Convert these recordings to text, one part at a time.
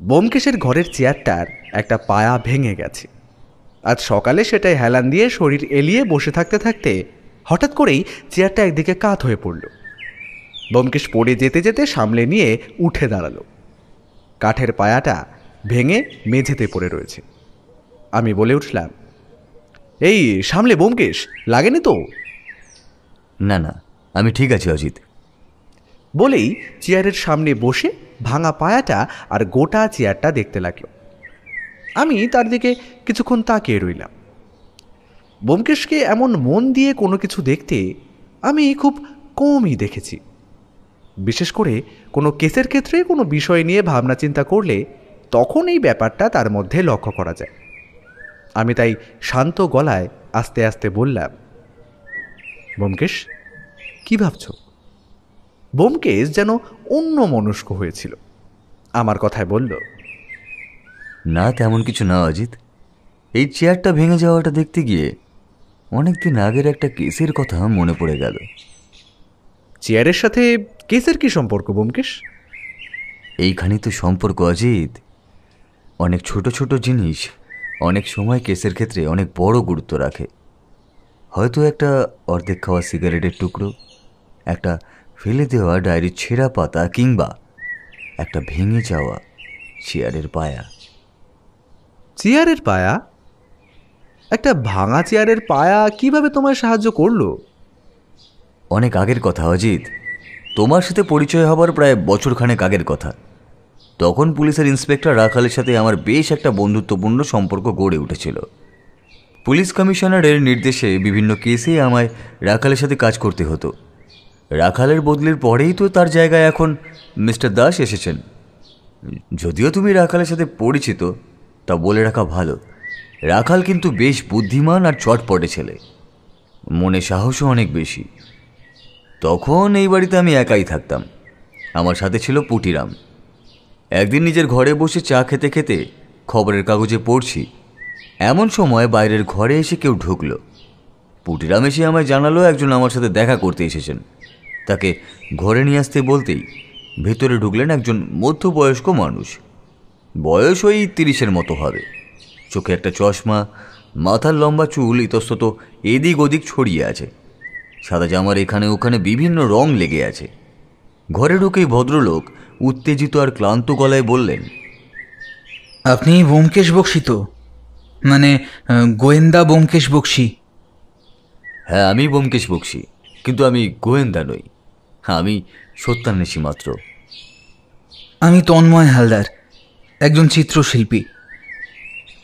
ব্যোমকেশের ঘরের চেয়ারটার একটা পায়া ভেঙে গেছে। আজ সকালে সেটাই হেলান দিয়ে শরীর এলিয়ে বসে থাকতে থাকতে হঠাৎ করেই চেয়ারটা একদিকে কাত হয়ে পড়ল। ব্যোমকেশ পড়ে যেতে যেতে সামলে নিয়ে উঠে দাঁড়ালো। কাঠের পায়াটা ভেঙে মেঝেতে পড়ে রয়েছে। আমি বলে উঠলাম, এই সামলে ব্যোমকেশ, লাগেনি তো? না না, আমি ঠিক আছি অজিত। বলেই চেয়ারের সামনে বসে ভাঙা পায়াটা আর গোটা চেয়ারটা দেখতে লাগলো। আমি তার দিকে কিছুক্ষণ তাকিয়ে রইলাম। ব্যোমকেশকে এমন মন দিয়ে কোনো কিছু দেখতে আমি খুব কমই দেখেছি। বিশেষ করে কোনো কেসের ক্ষেত্রে কোনো বিষয় নিয়ে ভাবনা চিন্তা করলে তখন এই ব্যাপারটা তার মধ্যে লক্ষ্য করা যায়। আমি তাই শান্ত গলায় আস্তে আস্তে বললাম, ব্যোমকেশ, কি ভাবছ? ব্যোমকেশ যেন অন্য মনস্ক হয়েছিল। আমার কথায় বলল, না তেমন কিছু না অজিত, এই চেয়ারটা ভেঙে যাওয়াটা দেখতে গিয়ে অনেকদিন আগের একটা কেসের কথা মনে পড়ে গেল। চেয়ারের সাথে কেসের কি সম্পর্ক ব্যোমকেশ? এইখানেই তো সম্পর্ক অজিত। অনেক ছোট ছোট জিনিস অনেক সময় কেসের ক্ষেত্রে অনেক বড় গুরুত্ব রাখে। হয়তো একটা অর্ধেক খাওয়া সিগারেটের টুকরো, একটা ফেলে দেওয়া ডায়েরির ছেঁড়া পাতা, কিংবা একটা ভেঙে যাওয়া চেয়ারের পায়া। চেয়ারের পায়া? একটা ভাঙা চেয়ারের পায়া কিভাবে তোমায় সাহায্য করলো? অনেক আগের কথা অজিত, তোমার সাথে পরিচয় হবার প্রায় বছরখানেক আগের কথা। তখন পুলিশের ইন্সপেক্টর রাখালের সাথে আমার বেশ একটা বন্ধুত্বপূর্ণ সম্পর্ক গড়ে উঠেছিল। পুলিশ কমিশনারের নির্দেশে বিভিন্ন কেসে আমায় রাখালের সাথে কাজ করতে হতো। রাখালের বদলির পরেই তো তার জায়গায় এখন মিস্টার দাস এসেছেন। যদিও তুমি রাখালের সাথে পরিচিত, তা বলে রাখা ভালো, রাখাল কিন্তু বেশ বুদ্ধিমান আর চটপটে ছেলে, মনে সাহসও অনেক বেশি। তখন এই বাড়িতে আমি একাই থাকতাম। আমার সাথে ছিল পুটিরাম। একদিন নিজের ঘরে বসে চা খেতে খেতে খবরের কাগজে পড়ছি, এমন সময় বাইরের ঘরে এসে কেউ ঢুকলো। পুটিরাম এসে আমায় জানালো একজন আমার সাথে দেখা করতে এসেছেন। তাকে ঘরে নিয়ে আসতে বলতেই ভেতরে ঢুকলেন একজন মধ্যবয়স্ক মানুষ। বয়স ওই 30-এর মতো হবে। চোখে একটা চশমা, মাথার লম্বা চুল ইতস্তত এদিক ওদিক ছড়িয়ে আছে। সাদা জামার এখানে ওখানে বিভিন্ন রং লেগে আছে। ঘরে ঢুকেই ভদ্রলোক উত্তেজিত আর ক্লান্ত গলায় বললেন, আপনি ব্যোমকেশ বক্সী তো? মানে গোয়েন্দা ব্যোমকেশ বক্সী? হ্যাঁ, আমি ব্যোমকেশ বক্সী, কিন্তু আমি গোয়েন্দা নই, আমি সত্যান্বেষী মাত্র। আমি তন্ময় হালদার, একজন চিত্রশিল্পী।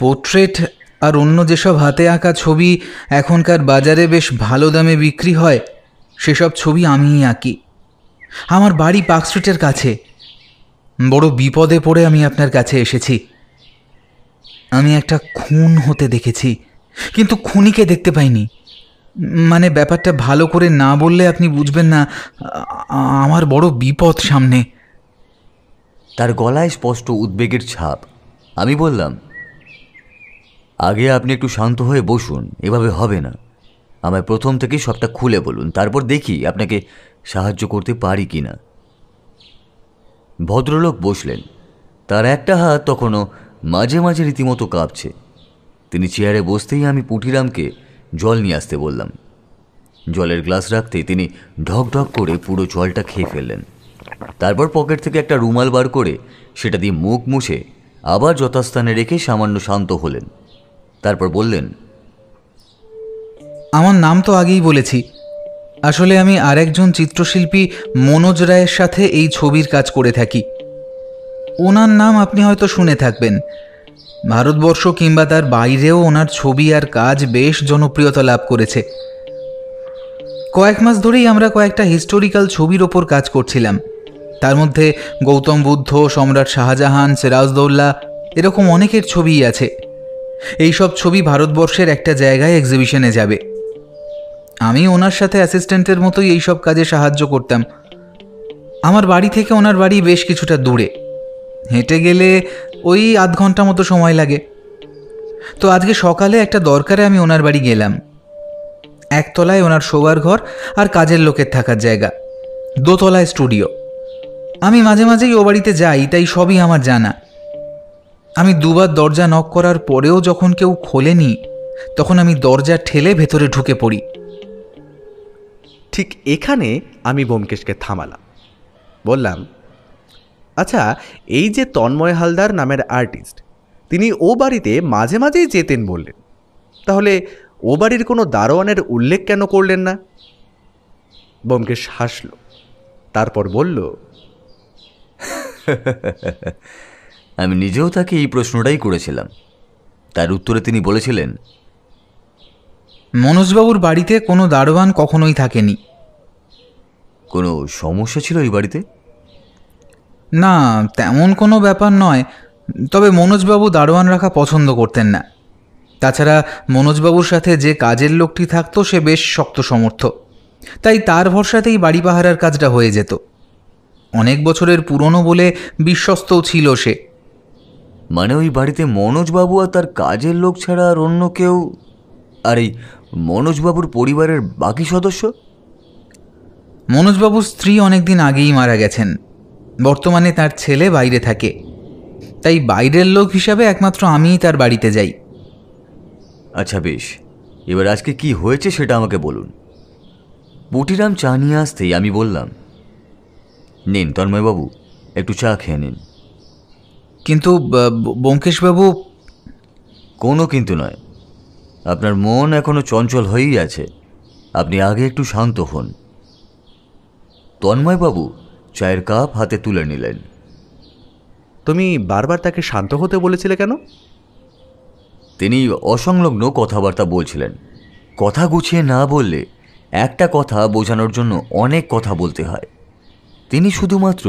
পোর্ট্রেট আর অন্য যেসব হাতে আঁকা ছবি এখনকার বাজারে বেশ ভালো দামে বিক্রি হয়, সেসব ছবি আমিই আঁকি। আমার বাড়ি পার্ক স্ট্রিটের কাছে। বড় বিপদে পড়ে আমি আপনার কাছে এসেছি। আমি একটা খুন হতে দেখেছি, কিন্তু খুনিকে দেখতে পাইনি। মানে ব্যাপারটা ভালো করে না বললে আপনি বুঝবেন না। আমার বড় বিপদ সামনে। তার গলায় স্পষ্ট উদ্বেগের ছাপ। আমি বললাম, আগে আপনি একটু শান্ত হয়ে বসুন, এভাবে হবে না। আমায় প্রথম থেকে সবটা খুলে বলুন, তারপর দেখি আপনাকে সাহায্য করতে পারি কি না। ভদ্রলোক বসলেন। তার একটা হাত তখনও মাঝে মাঝে রীতিমতো কাঁপছে। তিনি চেয়ারে বসতেই আমি পুটিরামকে জল নিয়ে আসতে বললাম। জলের গ্লাস রাখতেই তিনি ঢক ঢক করে পুরো জলটা খেয়ে ফেললেন। তারপর পকেট থেকে একটা রুমাল বার করে সেটা দিয়ে মুখ মুছে আবার যথাস্থানে রেখে সামান্য শান্ত হলেন। তারপর বললেন, আমার নাম তো আগেই বলেছি। আসলে আমি আরেকজন চিত্রশিল্পী মনোজ রায়ের সাথে এই ছবির কাজ করে থাকি। ওনার নাম আপনি হয়তো শুনে থাকবেন। ভারতবর্ষ কিংবা তার বাইরেও ওনার ছবি আর কাজ বেশ জনপ্রিয়তা লাভ করেছে। কয়েক মাস ধরেই আমরা কয়েকটা হিস্টোরিক্যাল ছবির ওপর কাজ করছিলাম। তার মধ্যে গৌতম বুদ্ধ, সম্রাট শাহজাহান, সিরাজদৌল্লা, এরকম অনেকের ছবিই আছে। এইসব ছবি ভারতবর্ষের একটা জায়গায় এক্সিবিশনে যাবে। আমি ওনার সাথে অ্যাসিস্ট্যান্টের মতোই এইসব কাজে সাহায্য করতাম। আমার বাড়ি থেকে ওনার বাড়ি বেশ কিছুটা দূরে, হেঁটে গেলে ওই আধ ঘন্টা মতো সময় লাগে। তো আজকে সকালে একটা দরকারে আমি ওনার বাড়ি গেলাম। একতলায় ওনার শোবার ঘর আর কাজের লোকের থাকার জায়গা, দোতলায় স্টুডিও। আমি মাঝে মাঝেই ও বাড়িতে যাই, তাই সবই আমার জানা। আমি দুবার দরজা নক করার পরেও যখন কেউ খোলেনি, তখন আমি দরজা ঠেলে ভেতরে ঢুকে পড়ি। ঠিক এখানে আমি ব্যোমকেশকে থামালাম। বললাম, আচ্ছা, এই যে তন্ময় হালদার নামের আর্টিস্ট, তিনি ও বাড়িতে মাঝে মাঝেই যেতেন বললেন, তাহলে ও বাড়ির কোনো দারোয়ানের উল্লেখ কেন করলেন না? ব্যোমকেশ হাসল, তারপর বলল, আমি নিজেও তাকে এই প্রশ্নটাই করেছিলাম। তার উত্তরে তিনি বলেছিলেন, মনোজবাবুর বাড়িতে কোনো দারোয়ান কখনোই থাকেনি। কোনো সমস্যা ছিল এই বাড়িতে? না, তেমন কোনো ব্যাপার নয়, তবে মনোজবাবু দারোয়ান রাখা পছন্দ করতেন না। তাছাড়া মনোজবাবুর সাথে যে কাজের লোকটি থাকতো সে বেশ শক্ত সমর্থ, তাই তার ভরসাতেই বাড়ি পাহারার কাজটা হয়ে যেত। অনেক বছরের পুরনো বলে বিশ্বস্তও ছিল সে। মানে ওই বাড়িতে মনোজবাবু আর তার কাজের লোক ছাড়া আর অন্য কেউ? আর এই মনোজবাবুর পরিবারের বাকি সদস্য? মনোজবাবুর স্ত্রী অনেকদিন আগেই মারা গেছেন। বর্তমানে তার ছেলে বাইরে থাকে, তাই বাইরের লোক হিসাবে একমাত্র আমিই তার বাড়িতে যাই। আচ্ছা বেশ, এবার আজকে কি হয়েছে সেটা আমাকে বলুন। পুটিরাম চা নিয়ে আসতেই আমি বললাম, নিন তন্ময়বাবু, একটু চা খেয়ে নিন। কিন্তু ব্যোমকেশবাবু। কোনো কিন্তু নয়, আপনার মন এখনো চঞ্চল হয়েই আছে, আপনি আগে একটু শান্ত হন। তন্ময়বাবু চায়ের কাপ হাতে তুলে নিলেন। তুমি বারবার তাকে শান্ত হতে বলেছিলে কেন? তিনি অসংলগ্ন কথাবার্তা বলছিলেন। কথা গুছিয়ে না বললে একটা কথা বোঝানোর জন্য অনেক কথা বলতে হয়। তিনি শুধুমাত্র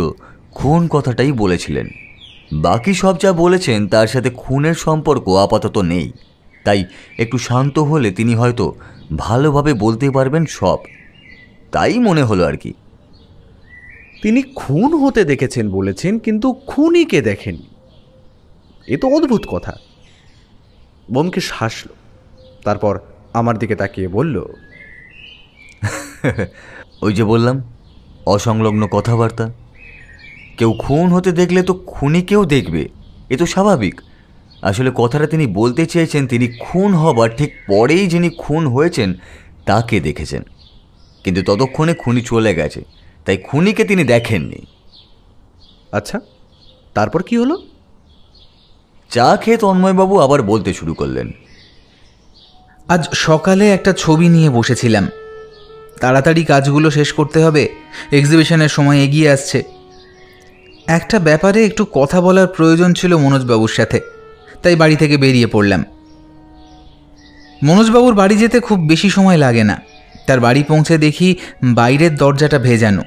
খুন কথাটাই বলেছিলেন, বাকি সব যা বলেছেন তার সাথে খুনের সম্পর্ক আপাতত নেই। তাই একটু শান্ত হলে তিনি হয়তো ভালোভাবে বলতে পারবেন সব, তাই মনে হলো আর কি। তিনি খুন হতে দেখেছেন বলেছেন, কিন্তু খুনিকে দেখেন, এ তো অদ্ভুত কথা। ব্যোমকেশ হাসল, তারপর আমার দিকে তাকিয়ে বলল, ওই যে বললাম, অসংলগ্ন কথাবার্তা। কেউ খুন হতে দেখলে তো খুনিকেও দেখবে, এ তো স্বাভাবিক। আসলে কথাটা তিনি বলতে চেয়েছেন, তিনি খুন হবার ঠিক পরেই যিনি খুন হয়েছেন তাকে দেখেছেন, কিন্তু ততক্ষণে খুনি চলে গেছে, তাই খুনিকে তিনি দেখেননি। আচ্ছা, তারপর কি হলো? চা খেয়ে তন্ময়বাবু আবার বলতে শুরু করলেন। আজ সকালে একটা ছবি নিয়ে বসেছিলাম। তাড়াতাড়ি কাজগুলো শেষ করতে হবে, এক্সিবিশনের সময় এগিয়ে আসছে। একটা ব্যাপারে একটু কথা বলার প্রয়োজন ছিল মনোজবাবুর সাথে, তাই বাড়ি থেকে বেরিয়ে পড়লাম। মনোজবাবুর বাড়ি যেতে খুব বেশি সময় লাগে না। তার বাড়ি পৌঁছে দেখি বাইরের দরজাটা ভেজানো।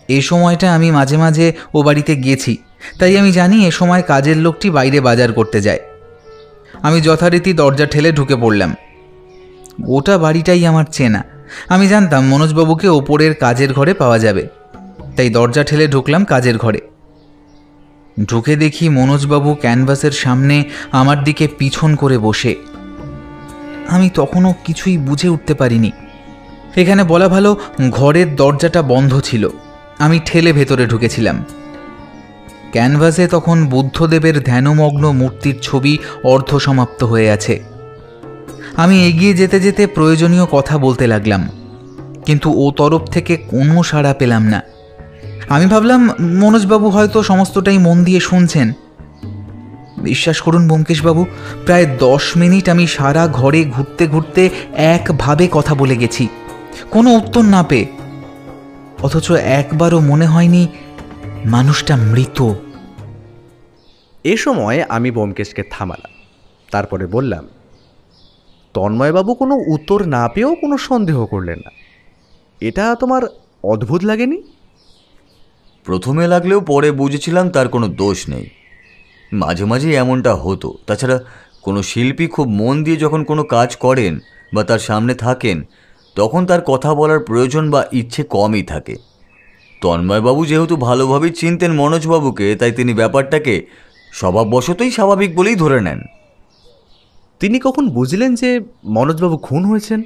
এ সময়টা আমি মাঝে মাঝে ও বাড়িতে গেছি, তাই আমি জানি এ সময় কাজের লোকটি বাইরে বাজার করতে যায়। আমি যথারীতি দরজা ঠেলে ঢুকে পড়লাম। গোটা বাড়িটাই আমার চেনা। আমি জানতাম মনোজবাবুকে ওপরের কাজের ঘরে পাওয়া যাবে, তাই দরজা ঠেলে ঢুকলাম কাজের ঘরে। ঢুকে দেখি মনোজবাবু ক্যানভাসের সামনে আমার দিকে পিছন করে বসে। আমি তখনও কিছুই বুঝে উঠতে পারিনি। এখানে বলা ভালো, ঘরের দরজাটা বন্ধ ছিল। আমি ঠেলে ভেতরে ঢুকেছিলাম। ক্যানভাসে তখন বুদ্ধদেবের ধ্যানমগ্ন মূর্তির ছবি অর্ধসমাপ্ত হয়ে আছে। আমি এগিয়ে যেতে যেতে প্রয়োজনীয় কথা বলতে লাগলাম, কিন্তু ও তরফ থেকে কোনো সাড়া পেলাম না। আমি ভাবলাম মনোজবাবু হয়তো সমস্তটাই মন দিয়ে শুনছেন। বিশ্বাস করুন ব্যোমকেশবাবু, প্রায় 10 মিনিট আমি সারা ঘরে ঘুরতে ঘুরতে একভাবে কথা বলে গেছি, কোনো উত্তর না পেয়ে। অথচ একবারও মনে হয়নি মানুষটা মৃত। এ সময় আমি ব্যোমকেশকে থামালাম, তারপরে বললাম, তন্ময়বাবু কোনো উত্তর না পেয়েও কোনো সন্দেহ করলেন না, এটা তোমার অদ্ভুত লাগেনি? প্রথমে লাগলেও পরে বুঝেছিলাম তার কোনো দোষ নেই। মাঝে মাঝে এমনটা হতো। তাছাড়া কোনো শিল্পী খুব মন দিয়ে যখন কোনো কাজ করেন বা তার সামনে থাকেন, তখন তার কথা বলার প্রয়োজন বা ইচ্ছে কমই থাকে। তন্ময়বাবু যেহেতু ভালোভাবেই চিনতেন মনোজবাবুকে, তাই তিনি ব্যাপারটাকে স্বভাববশতই স্বাভাবিক বলেই ধরে নেন। তিনি কখন বুঝলেন যে মনোজবাবু খুন হয়েছেন?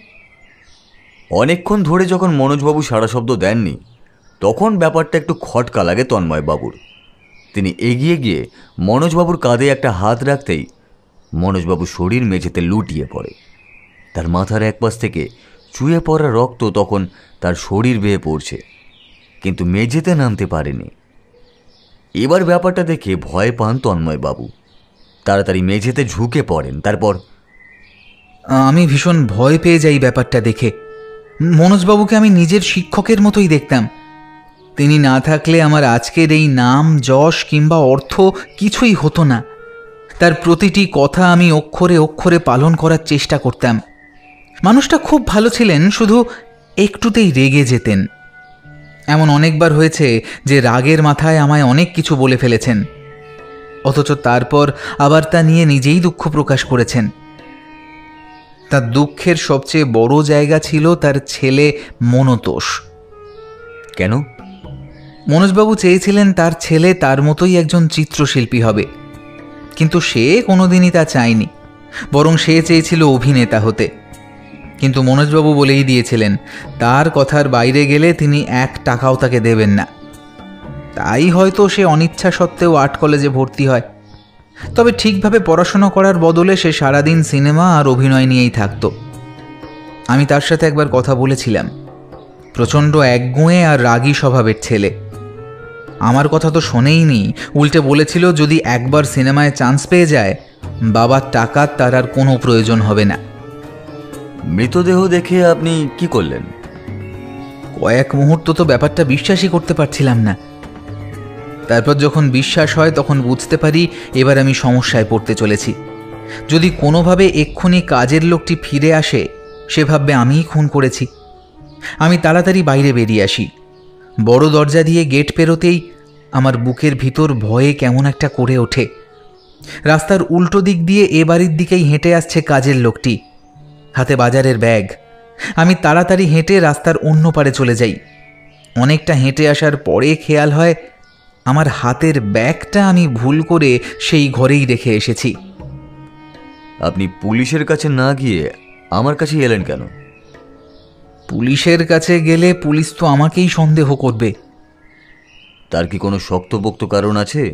অনেকক্ষণ ধরে যখন মনোজবাবু সাড়া শব্দ দেননি, তখন ব্যাপারটা একটু খটকা লাগে তন্ময়বাবুর। তিনি এগিয়ে গিয়ে মনোজবাবুর কাঁধে একটা হাত রাখতেই মনোজবাবুর শরীর মেঝেতে লুটিয়ে পড়ে। তার মাথার একপাশ থেকে চুয়ে পড়া রক্ত তখন তার শরীর বেয়ে পড়ছে, কিন্তু মেঝেতে নামতে পারেনি। এবার ব্যাপারটা দেখে ভয় পান তন্ময়বাবু, তাড়াতাড়ি মেঝেতে ঝুঁকে পড়েন। তারপর আমি ভীষণ ভয় পেয়ে যাই ব্যাপারটা দেখে। মনোজবাবুকে আমি নিজের শিক্ষকের মতোই দেখতাম। তিনি না থাকলে আমার আজকের এই নাম, যশ কিংবা অর্থ কিছুই হতো না। তার প্রতিটি কথা আমি অক্ষরে অক্ষরে পালন করার চেষ্টা করতাম। মানুষটা খুব ভালো ছিলেন, শুধু একটুতেই রেগে যেতেন। এমন অনেকবার হয়েছে যে রাগের মাথায় আমায় অনেক কিছু বলে ফেলেছেন, অথচ তারপর আবার তা নিয়ে নিজেই দুঃখ প্রকাশ করেছেন। তার দুঃখের সবচেয়ে বড় জায়গা ছিল তার ছেলে মনোতোষ। কেন? মনোজবাবু চেয়েছিলেন তার ছেলে তার মতোই একজন চিত্রশিল্পী হবে, কিন্তু সে কোনোদিনই তা চায়নি, বরং সে চেয়েছিল অভিনেতা হতে। কিন্তু মনোজবাবু বলেই দিয়েছিলেন তার কথার বাইরে গেলে তিনি 1 টাকাও তাকে দেবেন না। তাই হয়তো সে অনিচ্ছা সত্ত্বেও আর্ট কলেজে ভর্তি হয়। তবে ঠিকভাবে পড়াশোনা করার বদলে সে সারাদিন সিনেমা আর অভিনয় নিয়েই থাকত। আমি তার সাথে একবার কথা বলেছিলাম। প্রচণ্ড একগুঁয়ে আর রাগী স্বভাবের ছেলে। আমার কথা তো শোনেইনি, উল্টে বলেছিল যদি একবার সিনেমায় চান্স পেয়ে যায়, বাবার টাকার তার আর কোনো প্রয়োজন হবে না। মৃতদেহ দেখে আপনি কি করলেন? কয়েক মুহূর্ত তো ব্যাপারটা বিশ্বাসই করতে পারছিলাম না। তারপর যখন বিশ্বাস হয় তখন বুঝতে পারি এবার আমি সমস্যায় পড়তে চলেছি। যদি কোনোভাবে এক্ষুনি কাজের লোকটি ফিরে আসে, সে ভাববে আমিই খুন করেছি। আমি তাড়াতাড়ি বাইরে বেরিয়ে আসি। বড় দরজা দিয়ে গেট পেরোতেই আমার বুকের ভিতর ভয়ে কেমন একটা করে ওঠে। রাস্তার উল্টো দিক দিয়ে এ বাড়ির দিকেই হেঁটে আসছে কাজের লোকটি, হাতে বাজারের ব্যাগ। আমি তাড়াতাড়ি হেঁটে রাস্তার অন্য পারে চলে যাই। অনেকটা হেঁটে আসার পরে খেয়াল হয় আমার হাতের ব্যাগটা আমি ভুল করে সেই ঘরেই রেখে এসেছি। আপনি পুলিশের কাছে না গিয়ে আমার কাছে এলেন কেন? পুলিশের কাছে গেলে পুলিশ তো আমাকেই সন্দেহ করবে। তার কি কোনো শক্তপোক্ত কারণ আছে?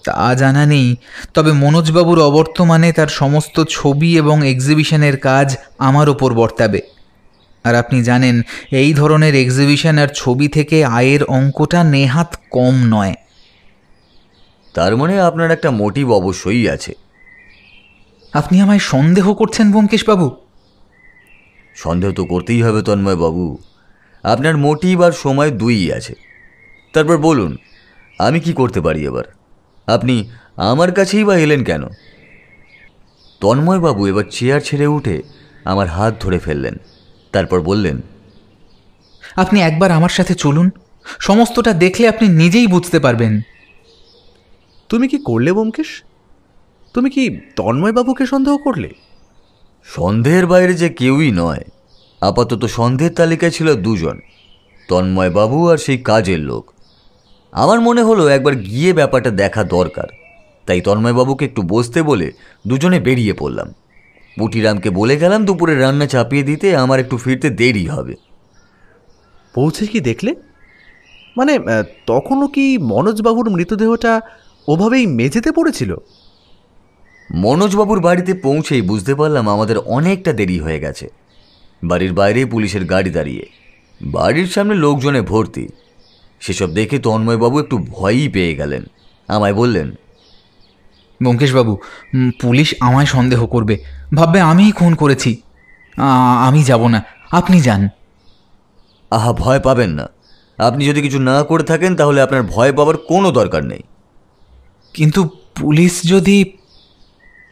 তা জানা নেই, তবে মনোজবাবুর অবর্তমানে তার সমস্ত ছবি এবং এক্সিবিশনের কাজ আমার ওপর বর্তাবে। আর আপনি জানেন এই ধরনের এক্সিবিশন আর ছবি থেকে আয়ের অঙ্কটা নেহাত কম নয়। তার মানে আপনার একটা মোটিভ অবশ্যই আছে। আপনি আমায় সন্দেহ করছেন ব্যোমকেশবাবু? সন্দেহ তো করতেই হবে তন্ময়বাবু, আপনার মোটিভ আর সময় দুইই আছে। তারপর বলুন, আমি কি করতে পারি এবার? আপনি আমার কাছেই বা এলেন কেন? তন্ময়বাবু এবার চেয়ার ছেড়ে উঠে আমার হাত ধরে ফেললেন। তারপর বললেন, আপনি একবার আমার সাথে চলুন, সমস্তটা দেখলে আপনি নিজেই বুঝতে পারবেন। তুমি কি করলে ব্যোমকেশ? তুমি কি তন্ময়বাবুকে সন্দেহ করলে? সন্দেহের বাইরে যে কেউই নয়। আপাতত সন্দেহের তালিকায় ছিল 2 জন, তন্ময়বাবু আর সেই কাজের লোক। আমার মনে হলো একবার গিয়ে ব্যাপারটা দেখা দরকার, তাই তন্ময়বাবুকে একটু বসতে বলে দুজনে বেরিয়ে পড়লাম। পুটিরামকে বলে গেলাম দুপুরে রান্না চাপিয়ে দিতে, আমার একটু ফিরতে দেরি হবে। পৌঁছে কি দেখলে? মানে তখনও কি মনোজবাবুর মৃতদেহটা ওভাবেই মেঝেতে পড়েছিল? মনোজবাবুর বাড়িতে পৌঁছেই বুঝতে পারলাম আমাদের অনেকটা দেরি হয়ে গেছে। বাড়ির বাইরে পুলিশের গাড়ি দাঁড়িয়ে, বাড়ির সামনে লোকজনে ভর্তি। সেসব দেখে তন্ময়বাবু একটু ভয়ই পেয়ে গেলেন। আমায় বললেন, ব্যোমকেশবাবু, পুলিশ আমায় সন্দেহ করবে, ভাববে আমিই খুন করেছি। আমি যাব না, আপনি যান। আহা, ভয় পাবেন না। আপনি যদি কিছু না করে থাকেন তাহলে আপনার ভয় পাবার কোনো দরকার নেই। কিন্তু পুলিশ যদি...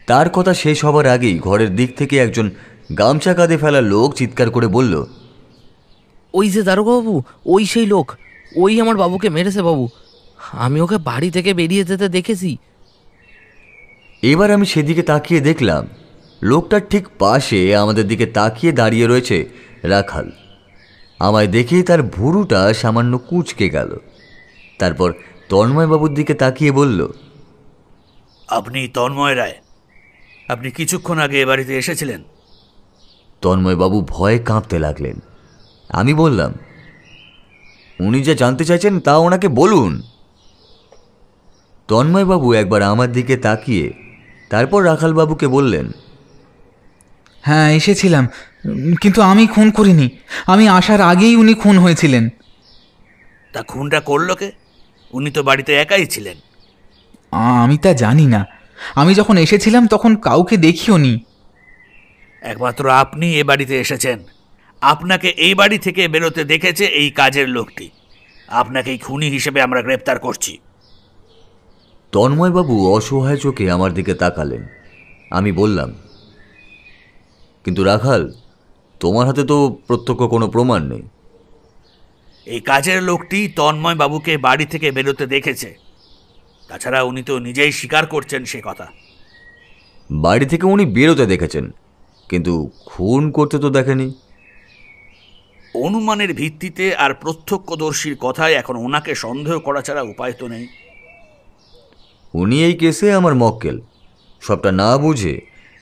তার কথা শেষ হবার আগেই ঘরের দিক থেকে একজন গামছা কাঁধে ফেলা লোক চিৎকার করে বলল, ওই যে দারোগাবাবু, ওই সেই লোক, ওই আমার বাবুকে মেরেছে বাবু। আমি ওকে বাড়ি থেকে বেরিয়ে যেতে দেখেছি। এবার আমি সেদিকে তাকিয়ে দেখলাম লোকটার ঠিক পাশে আমাদের দিকে তাকিয়ে দাঁড়িয়ে রয়েছে রাখাল। আমায় দেখেই তার ভুরুটা সামান্য কুঁচকে গেল। তারপর তন্ময়বাবুর দিকে তাকিয়ে বলল, আপনি তন্ময় রায়? আপনি কিছুক্ষণ আগে এ বাড়িতে এসেছিলেন? তন্ময়বাবু ভয়ে কাঁপতে লাগলেন। আমি বললাম, উনি যা জানতে চাইছেন তা ওনাকে বলুন। তন্ময়বাবু একবার আমার দিকে তাকিয়ে তারপর রাখালবাবুকে বললেন, হ্যাঁ এসেছিলাম, কিন্তু আমি খুন করিনি। আমি আসার আগেই উনি খুন হয়েছিলেন। তা খুনটা করলো কে? উনি তো বাড়িতে একাই ছিলেন। আমি তা জানি না। আমি যখন এসেছিলাম তখন কাউকে দেখিওনি। একমাত্র আপনি এ বাড়িতে এসেছেন, আপনাকে এই বাড়ি থেকে বেরোতে দেখেছে এই কাজের লোকটি। আপনাকে এই খুনি হিসেবে আমরা গ্রেপ্তার করছি। তন্ময়বাবু অসহায় চোখে আমার দিকে তাকালেন। আমি বললাম, কিন্তু রাখাল, তোমার হাতে তো প্রত্যক্ষ কোনো প্রমাণ নেই। এই কাজের লোকটি তন্ময় বাবুকে বাড়ি থেকে বেরোতে দেখেছে। তাছাড়া উনি তো নিজেই স্বীকার করছেন সে কথা। বাড়ি থেকে উনি বেরোতে দেখেছেন, কিন্তু খুন করতে তো দেখেনি। অনুমানের ভিত্তিতে আর প্রত্যক্ষদর্শীর কথায় এখন ওনাকে সন্দেহ করা ছাড়া উপায় তো নেই। উনি এই কেসে আমার মক্কেল। সবটা না বুঝে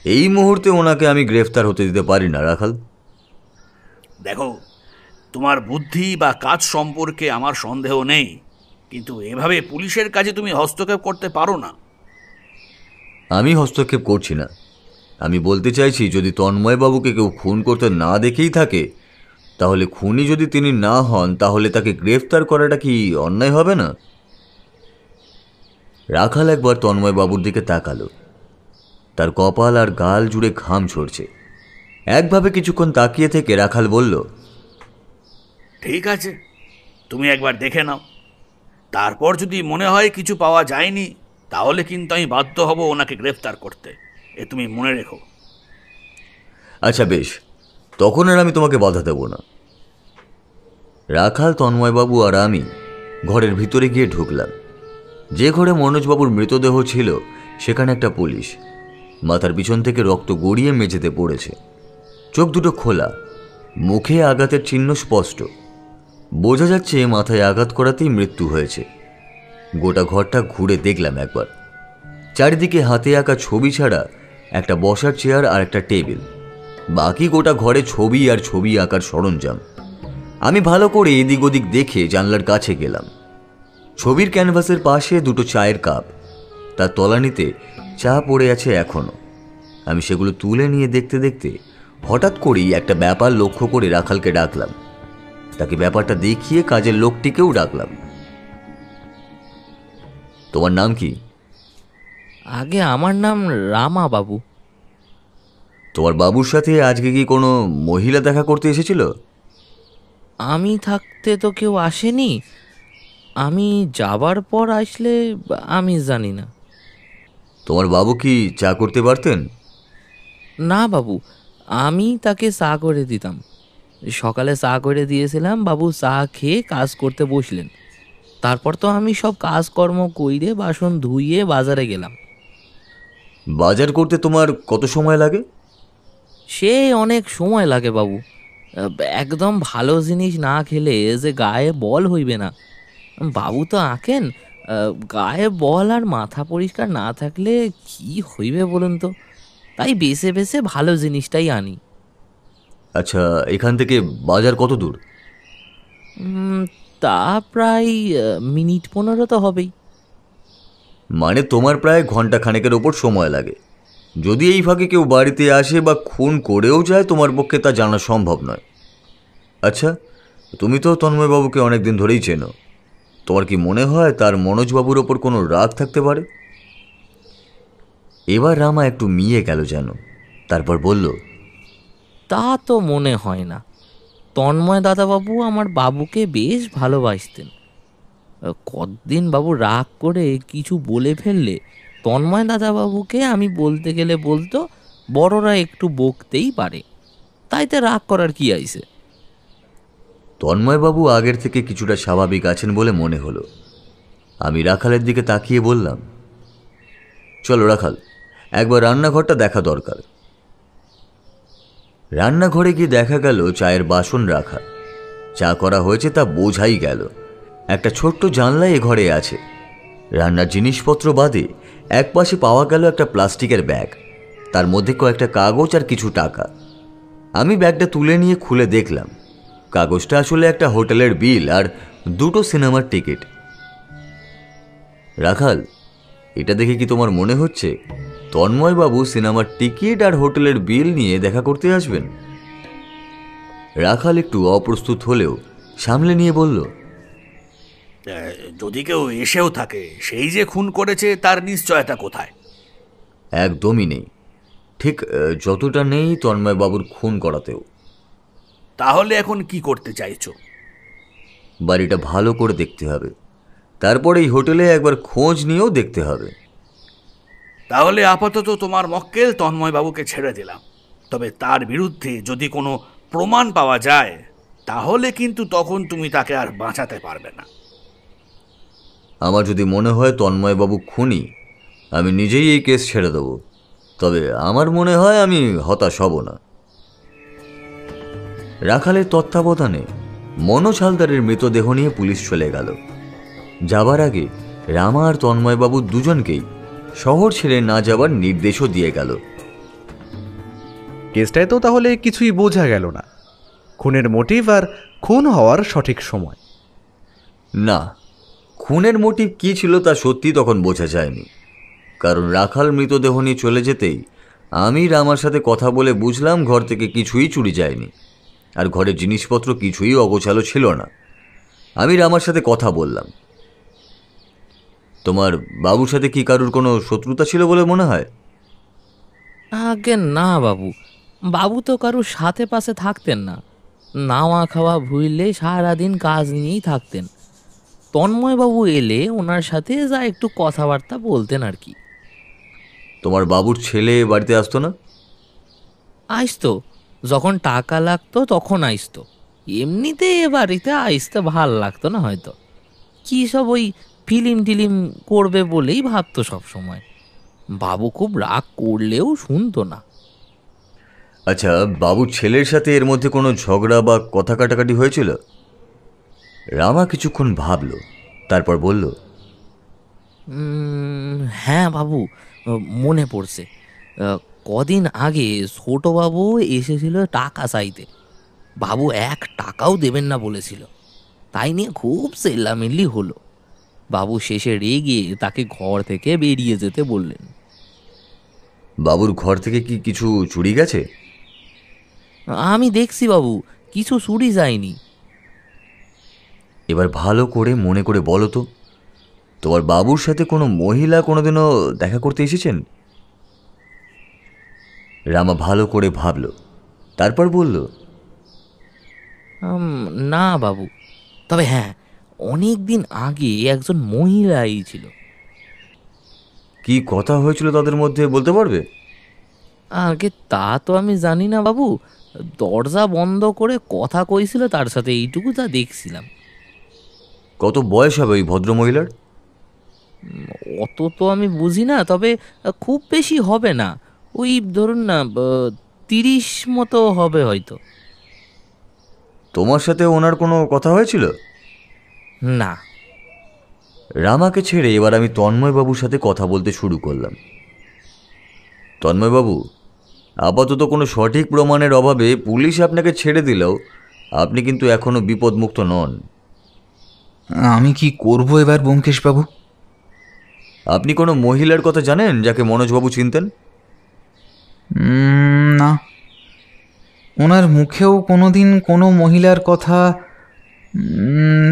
এই মুহূর্তে ওনাকে আমি গ্রেফতার হতে দিতে পারি না রাখাল। দেখো, তোমার বুদ্ধি বা কাজ সম্পর্কে আমার সন্দেহ নেই, কিন্তু এভাবে পুলিশের কাজে তুমি হস্তক্ষেপ করতে পারো না। আমি হস্তক্ষেপ করছি না। আমি বলতে চাইছি, যদি তন্ময়বাবুকে কেউ খুন করতে না দেখেই থাকে, তাহলে খুনি যদি তিনি না হন, তাহলে তাকে গ্রেফতার করাটা কি অন্যায় হবে না? রাখাল একবার তন্ময়বাবুর দিকে তাকালো। তার কপাল আর গাল জুড়ে ঘাম ঝরছে। একভাবে কিছুক্ষণ তাকিয়ে থেকে রাখাল বলল, ঠিক আছে, তুমি একবার দেখে নাও। তারপর যদি মনে হয় কিছু পাওয়া যায়নি, তাহলে কিন্তু আমি বাধ্য হব ওনাকে গ্রেফতার করতে। এ তুমি মনে রেখো। আচ্ছা বেশ, তখন আর আমি তোমাকে বাধা দেব না। রাখাল, তন্ময়বাবু আর আমি ঘরের ভিতরে গিয়ে ঢুকলাম। যে ঘরে মনোজবাবুর মৃতদেহ ছিল, সেখানে একটা পুলিশ। মাথার পিছন থেকে রক্ত গড়িয়ে মেঝেতে পড়েছে। চোখ দুটো খোলা, মুখে আঘাতের চিহ্ন স্পষ্ট। বোঝা যাচ্ছে মাথায় আঘাত করাতেই মৃত্যু হয়েছে। গোটা ঘরটা ঘুরে দেখলাম একবার। চারিদিকে হাতে আঁকা ছবি ছাড়া একটা বসার চেয়ার আর একটা টেবিল। বাকি গোটা ঘরে ছবি আর ছবি আঁকার সরঞ্জাম। আমি ভালো করে এদিক ওদিক দেখে জানলার কাছে গেলাম। ছবির ক্যানভাসের পাশে দুটো চায়ের কাপ, তার তলানিতে চা পড়ে আছে এখনো। আমি সেগুলো তুলে নিয়ে দেখতে দেখতে হঠাৎ করেই একটা ব্যাপার লক্ষ্য করে রাখালকে ডাকলাম। তাকে ব্যাপারটা দেখিয়ে কাজের লোকটিকেও ডাকলাম। তোমার নাম কি? আগে আমার নাম রামা বাবু। তোমার বাবুর সাথে আজকে কি কোনো মহিলা দেখা করতে এসেছিল? আমি থাকতে তো কেউ আসেনি। আমি যাবার পর আসলে আমি জানি না। তোমার বাবু কি চা করতে পারতেন? না বাবু, আমি তাকে চা করে দিতাম। সকালে চা করে দিয়েছিলাম, বাবু চা খেয়ে কাজ করতে বসলেন। তারপর তো আমি সব কাজকর্ম কইরে বাসন ধুইয়ে বাজারে গেলাম। বাজার করতে তোমার কত সময় লাগে? সে অনেক সময় লাগে বাবু। একদম ভালো জিনিস না খেলে যে গায়ে বল হইবে না। বাবু তো আঁকেন, গায়ে বল আর মাথা পরিষ্কার না থাকলে কি হইবে বলুন তো। তাই বেছে বেছে ভালো জিনিসটাই আনি। আচ্ছা, এখান থেকে বাজার কত দূর? তা প্রায় মিনিট 15 তো হবেই। মানে তোমার প্রায় ঘন্টা খানেকের ওপর সময় লাগে। যদি এই ফাঁকে কেউ বাড়িতে আসে বা খুন করেও যায়, তোমার পক্ষে তা জানা সম্ভব নয়। আচ্ছা, তুমি তো তন্ময়বাবুকে অনেক দিন ধরেই চেনো। তোমার কি মনে হয় তার মনোজবাবুর ওপর কোনো রাগ থাকতে পারে? এবার রামা একটু মিয়ে গেল যেন। তারপর বলল, তা তো মনে হয় না। তন্ময় দাদাবাবু আমার বাবুকে বেশ ভালোবাসতেন। কতদিন বাবু রাগ করে কিছু বলে ফেললে তন্ময় দাদাবাবুকে আমি বলতে গেলে বলতো, বড়রা একটু বকতেই পারে, তাইতে রাগ করার কি আইছে। তন্ময়বাবু আগের থেকে কিছুটা স্বাভাবিক আছেন বলে মনে হলো। আমি রাখালের দিকে তাকিয়ে বললাম, চলো রাখাল, একবার রান্নাঘরটা দেখা দরকার। রান্নাঘরে গিয়ে দেখা গেল চায়ের বাসন রাখা। চা করা হয়েছে তা বোঝাই গেল। একটা ছোট্ট জানলা এ ঘরে আছে। রান্নার জিনিসপত্র বাদে এক পাশে পাওয়া গেল একটা প্লাস্টিকের ব্যাগ, তার মধ্যে কয়েকটা কাগজ আর কিছু টাকা। আমি ব্যাগটা তুলে নিয়ে খুলে দেখলাম কাগজটা আসলে একটা হোটেলের বিল আর দুটো সিনেমার টিকিট। রাখাল, এটা দেখে কি তোমার মনে হচ্ছে তন্ময়বাবু সিনেমার টিকিট আর হোটেলের বিল নিয়ে দেখা করতে আসবেন? রাখাল একটু অপ্রস্তুত হলেও সামলে নিয়ে বলল, যদি কেউ এসেও থাকে, সেই যে খুন করেছে তার নিশ্চয়তা কোথায়? একদমই নেই। ঠিক যতটা নেই তন্ময়বাবুর খুন করাতেও। তাহলে এখন কি করতে চাইছো? বাড়িটা ভালো করে দেখতে হবে, তারপর এই হোটেলে একবার খোঁজ নিয়েও দেখতে হবে। তাহলে আপাতত তোমার মক্কেল তন্ময়বাবুকে ছেড়ে দিলাম। তবে তার বিরুদ্ধে যদি কোনো প্রমাণ পাওয়া যায়, তাহলে কিন্তু তখন তুমি তাকে আর বাঁচাতে পারবে না। আমার যদি মনে হয় তন্ময়বাবু খুনি, আমি নিজেই এই কেস ছেড়ে দেব। তবে আমার মনে হয় আমি হতাশ হব না। রাখালের তত্ত্বাবধানে মনোজ হালদারের মৃতদেহ নিয়ে পুলিশ চলে গেল। যাবার আগে রামা আর তন্ময়বাবু দুজনকেই শহর ছেড়ে না যাবার নির্দেশও দিয়ে গেল। কেসটায় তো তাহলে কিছুই বোঝা গেল না, খুনের মোটিভ আর খুন হওয়ার সঠিক সময়। না, খুনের মোটিভ কী ছিল তা সত্যি তখন বোঝা যায়নি। কারণ রাখাল মৃতদেহ নিয়ে চলে যেতেই আমি রামার সাথে কথা বলে বুঝলাম ঘর থেকে কিছুই চুরি যায়নি, আর ঘরের জিনিসপত্র কিছুই অগোছালো ছিল না। আমি রামার সাথে কথা বললাম। তোমার বাবুর সাথে কি কারুর কোনো শত্রুতা ছিল বলে মনে হয়? আগে না বাবু, বাবু তো কারুর সাথে পাশে থাকতেন না। নাওয়া খাওয়া ভুললে সারাদিন কাজ নিয়েই থাকতেন। তন্ময়বাবু এলে ওনার সাথে যা একটু কথাবার্তা বলতেন আর কি। তোমার বাবুর ছেলে বাড়িতে আসতো না? আসতো, যখন টাকা লাগতো তখন আসতো। এমনিতে এ বাড়িতে আসতে ভাল লাগতো না হয়তো। কী সব ওই ফিল্ম টিলিম করবে বলেই ভাবতো সব সময়। বাবু খুব রাগ করলেও শুনতো না। আচ্ছা, বাবুর ছেলের সাথে এর মধ্যে কোনো ঝগড়া বা কথা কাটাকাটি হয়েছিল? রামা কিছুক্ষণ ভাবল, তারপর বলল, হ্যাঁ বাবু, মনে পড়ছে। কদিন আগে ছোটবাবু এসেছিল টাকা চাইতে। বাবু 1 টাকাও দেবেন না বলেছিল। তাই নিয়ে খুব চেল্লামিল্লি হলো। বাবু শেষে রেগে তাকে ঘর থেকে বেরিয়ে যেতে বললেন। বাবুর ঘর থেকে কি কিছু চুরি গেছে? আমি দেখছি বাবু, কিছু চুরি যায়নি। এবার ভালো করে মনে করে বলো তো, তোমার বাবুর সাথে কোনো মহিলা কোনোদিনও দেখা করতে এসেছেন? রামা ভালো করে ভাবল, তারপর বলল, না বাবু, তবে হ্যাঁ, অনেক দিন আগে একজন মহিলা ছিল। কি কথা হয়েছিল তাদের মধ্যে বলতে পারবে? আগে তা তো আমি জানি না বাবু। দরজা বন্ধ করে কথা কইছিল তার সাথে, এইটুকু তা দেখছিলাম। কত বয়স হবে ওই ভদ্রমহিলার? অত তো আমি বুঝি না, তবে খুব বেশি হবে না। ওই ধরুন না 30 মতো হবে হয়তো। তোমার সাথে ওনার কোনো কথা হয়েছিল? না। রামাকে ছেড়ে এবার আমি তন্ময়বাবুর সাথে কথা বলতে শুরু করলাম। তন্ময়বাবু, আপাতত কোনো সঠিক প্রমাণের অভাবে পুলিশ আপনাকে ছেড়ে দিলেও আপনি কিন্তু এখনও বিপদমুক্ত নন। আমি কি করব এবার ব্যোমকেশবাবু? আপনি কোনো মহিলার কথা জানেন যাকে মনোজবাবু চিনতেন? না, ওনার মুখেও কোনোদিন কোনো মহিলার কথা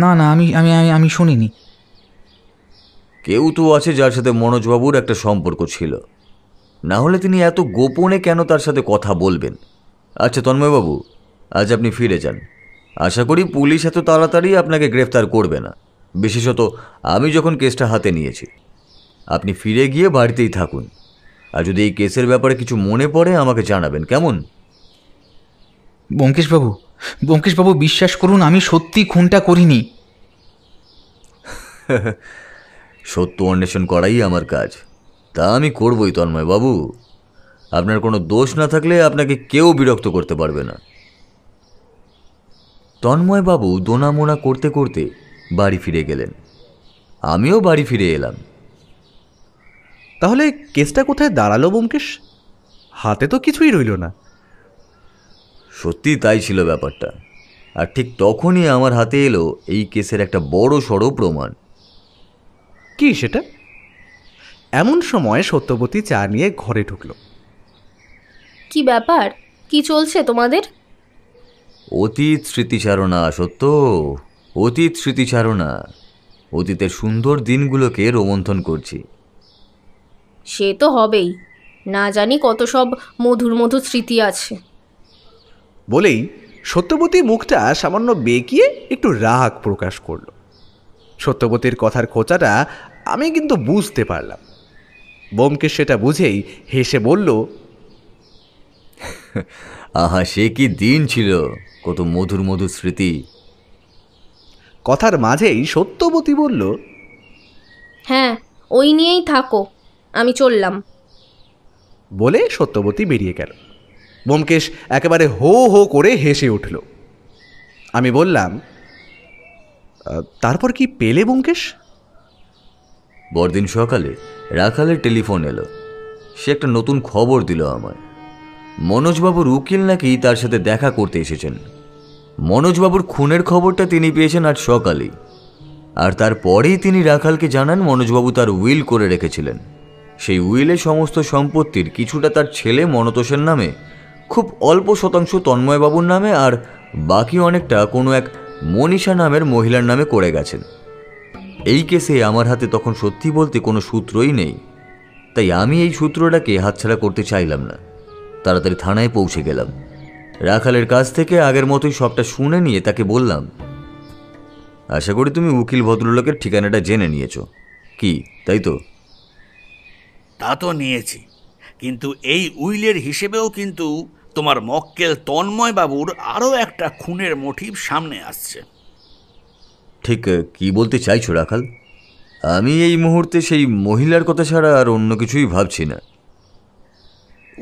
না না আমি আমি আমি আমি শুনিনি। কেউ তো আছে যার সাথে মনোজবাবুর একটা সম্পর্ক ছিল, না হলে তিনি এত গোপনে কেন তার সাথে কথা বলবেন? আচ্ছা তন্ময়বাবু, আজ আপনি ফিরে যান। আশা করি পুলিশ এত তাড়াতাড়ি আপনাকে গ্রেফতার করবে না, বিশেষত আমি যখন কেসটা হাতে নিয়েছি। আপনি ফিরে গিয়ে বাড়িতেই থাকুন, আর যদি এই কেসের ব্যাপারে কিছু মনে পড়ে আমাকে জানাবেন, কেমন? ব্যোমকেশবাবু, ব্যোমকেশবাবু বিশ্বাস করুন, আমি সত্যি খুনটা করিনি। সত্য অন্বেষণ করাই আমার কাজ, তা আমি করবই তন্ময়বাবু। আপনার কোনো দোষ না থাকলে আপনাকে কেউ বিরক্ত করতে পারবে না। তন্ময়বাবু দোনামোনা করতে করতে বাড়ি ফিরে গেলেন। আমিও বাড়ি ফিরে এলাম। তাহলে কেসটা কোথায় দাঁড়ালো ব্যোমকেশ? হাতে তো কিছুই রইল না। সত্যি তাই ছিল ব্যাপারটা। আর ঠিক তখনই আমার হাতে এলো এই কেসের একটা বড় সড়ো প্রমাণ। কি সেটা? এমন সময় সত্যবতী চা নিয়ে ঘরে ঢুকল। কি ব্যাপার, কি চলছে তোমাদের? অতীত স্মৃতিচারণা সত্য, অতীত স্মৃতিচারণা। অতীতের সুন্দর দিনগুলোকে রোমন্থন করছি। সে তো হবেই, না জানি কত সব মধুর মধুর স্মৃতি আছে। বলেই সত্যবতী মুখটা সামান্য বেঁকিয়ে একটু রাগ প্রকাশ করল। সত্যবতীর কথার খোঁচাটা আমি কিন্তু বুঝতে পারলাম। ব্যোমকেশ সেটা বুঝেই হেসে বলল, আহা, সে কি দিন ছিল, কত মধুর মধুর স্মৃতি। কথার মাঝেই সত্যবতী বলল, হ্যাঁ, ওই নিয়েই থাকো, আমি চললাম। বলে সত্যবতী বেরিয়ে গেল। ব্যোমকেশ একেবারে হো হো করে হেসে উঠল। আমি বললাম, তারপর কি পেলে ব্যোমকেশ? পরদিন সকালে রাখালের টেলিফোন এলো। সে একটা নতুন খবর দিল আমায়। মনোজবাবুর উকিল নাকি তার সাথে দেখা করতে এসেছেন। মনোজবাবুর খুনের খবরটা তিনি পেয়েছেন আজ সকালেই, আর তারপরেই তিনি রাখালকে জানান মনোজবাবু তার উইল করে রেখেছিলেন। সেই উইলে সমস্ত সম্পত্তির কিছুটা তার ছেলে মনতোষের নামে, খুব অল্প শতাংশ তন্ময়বাবুর নামে, আর বাকি অনেকটা কোনো এক মনীষা নামের মহিলার নামে করে গেছেন। এই কেসে আমার হাতে তখন সত্যি বলতে কোনো সূত্রই নেই, তাই আমি এই সূত্রটাকে হাতছাড়া করতে চাইলাম না। তাড়াতাড়ি থানায় পৌঁছে গেলাম। রাখালের কাছ থেকে আগের মতোই সবটা শুনে নিয়ে তাকে বললাম, আশা করি তুমি উকিল ভদ্রলোকের ঠিকানাটা জেনে নিয়েছো, কি তাই তো? তা তো নিয়েছি, কিন্তু এই উইলের হিসেবেও কিন্তু তোমার মক্কেল তন্ময় বাবুর আরও একটা খুনের মোটিভ সামনে আসছে। ঠিক কি বলতে চাইছো রাখাল? আমি এই মুহূর্তে সেই মহিলার কথা ছাড়া আর অন্য কিছুই ভাবছি না।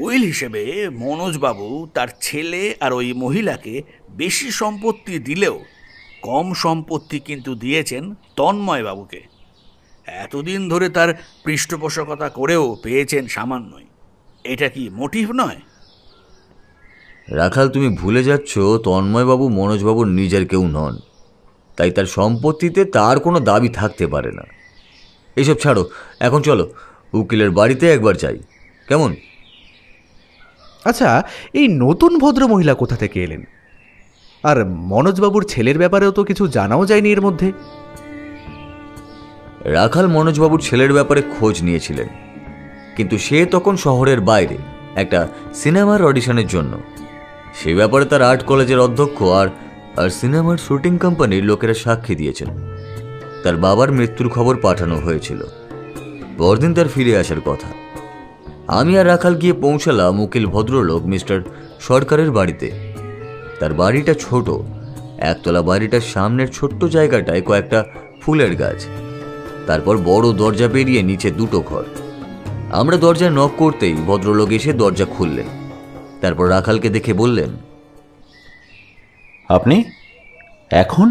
উইল হিসেবে মনোজবাবু তার ছেলে আর ওই মহিলাকে বেশি সম্পত্তি দিলেও কম সম্পত্তি কিন্তু দিয়েছেন তন্ময় বাবুকে। এতদিন ধরে তার পৃষ্ঠপোষকতা করেও পেয়েছেন সামান্যই। এটা কি মোটিভ নয়? রাখাল, তুমি ভুলে যাচ্ছ তন্ময়বাবু মনোজবাবুর নিজের কেউ নন, তাই তার সম্পত্তিতে তার কোনো দাবি থাকতে পারে না। এইসব ছাড়ো, এখন চলো উকিলের বাড়িতে একবার যাই, কেমন? আচ্ছা, এই নতুন ভদ্র মহিলা কোথা থেকে এলেন? আর মনোজবাবুর ছেলের ব্যাপারেও তো কিছু জানাও যায়নি এর মধ্যে। রাখাল মনোজবাবুর ছেলের ব্যাপারে খোঁজ নিয়েছিলেন, কিন্তু সে তখন শহরের বাইরে একটা সিনেমার অডিশনের জন্য। সে ব্যাপারে তার আর্ট কলেজের অধ্যক্ষ আর সিনেমার শুটিং কোম্পানির লোকেরা সাক্ষী দিয়েছেন। তার বাবার মৃত্যুর খবর পাঠানো হয়েছিল, পরদিন তার ফিরে আসার কথা। আমি আর রাখাল গিয়ে পৌঁছালাম উকিল ভদ্রলোক মিস্টার সরকারের বাড়িতে। তার বাড়িটা ছোট, একতলা বাড়িটার সামনের ছোট্ট জায়গাটায় কয়েকটা ফুলের গাছ, তারপর বড় দরজা পেরিয়ে নিচে দুটো ঘর। আমরা দরজায় নক করতেই ভদ্রলোক এসে দরজা খুললেন। তারপর রাখালকে দেখে বললেন, আপনি এখন?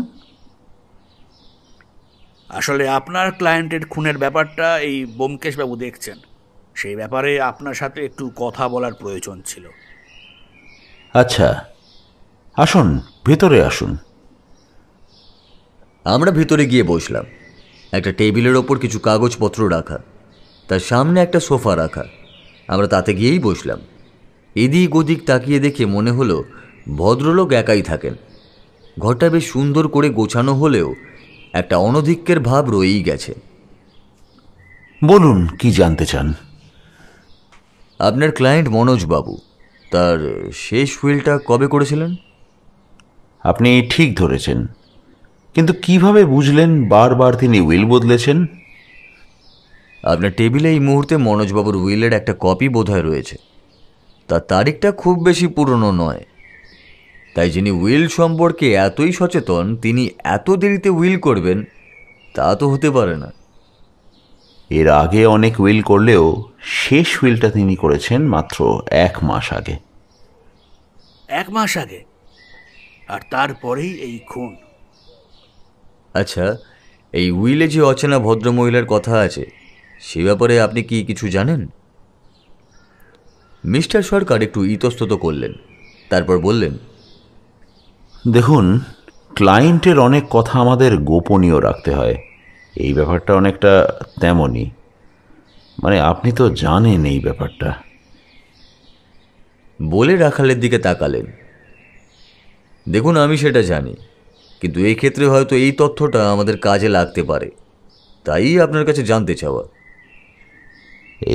আসলে আপনার ক্লায়েন্টের খুনের ব্যাপারটা এই ব্যোমকেশবাবু দেখছেন, সেই ব্যাপারে আপনার সাথে একটু কথা বলার প্রয়োজন ছিল। আচ্ছা, আসুন, ভেতরে আসুন। আমরা ভিতরে গিয়ে বসলাম। একটা টেবিলের ওপর কিছু কাগজপত্র রাখা, তার সামনে একটা সোফা রাখা। আমরা তাতে গিয়েই বসলাম। এদিক ওদিক তাকিয়ে দেখে মনে হলো ভদ্রলোক একাই থাকেন। ঘরটা বেশ সুন্দর করে গোছানো হলেও একটা অনধিক্যের ভাব রয়েই গেছে। বলুন, কি জানতে চান? আপনার ক্লায়েন্ট মনোজবাবু তার শেষ উইলটা কবে করেছিলেন? আপনি ঠিক ধরেছেন, কিন্তু কিভাবে বুঝলেন বারবার তিনি উইল বদলেছেন? আপনার টেবিলে এই মুহূর্তে মনোজবাবুর উইলের একটা কপি বোধহয় রয়েছে। তার তারিখটা খুব বেশি পুরনো নয়, তাই যিনি উইল সম্পর্কে এতই সচেতন তিনি এত দেরিতে উইল করবেন তা তো হতে পারে না। এর আগে অনেক উইল করলেও শেষ উইলটা তিনি করেছেন মাত্র 1 মাস আগে। 1 মাস আগে? আর তারপরেই এই খুন? আচ্ছা, এই উইলে যে অচেনা ভদ্রমহিলার কথা আছে সে ব্যাপারে আপনি কি কিছু জানেন? মিস্টার সরকার একটু ইতস্তত করলেন, তারপর বললেন, দেখুন, ক্লায়েন্টের অনেক কথা আমাদের গোপনীয় রাখতে হয়। এই ব্যাপারটা অনেকটা তেমনই। মানে আপনি তো জানেন এই ব্যাপারটা। বলে রাখালের দিকে তাকালেন। দেখুন, আমি সেটা জানি, কিন্তু এই ক্ষেত্রে হয়তো এই তথ্যটা আমাদের কাজে লাগতে পারে, তাই আপনার কাছে জানতে চাওয়া।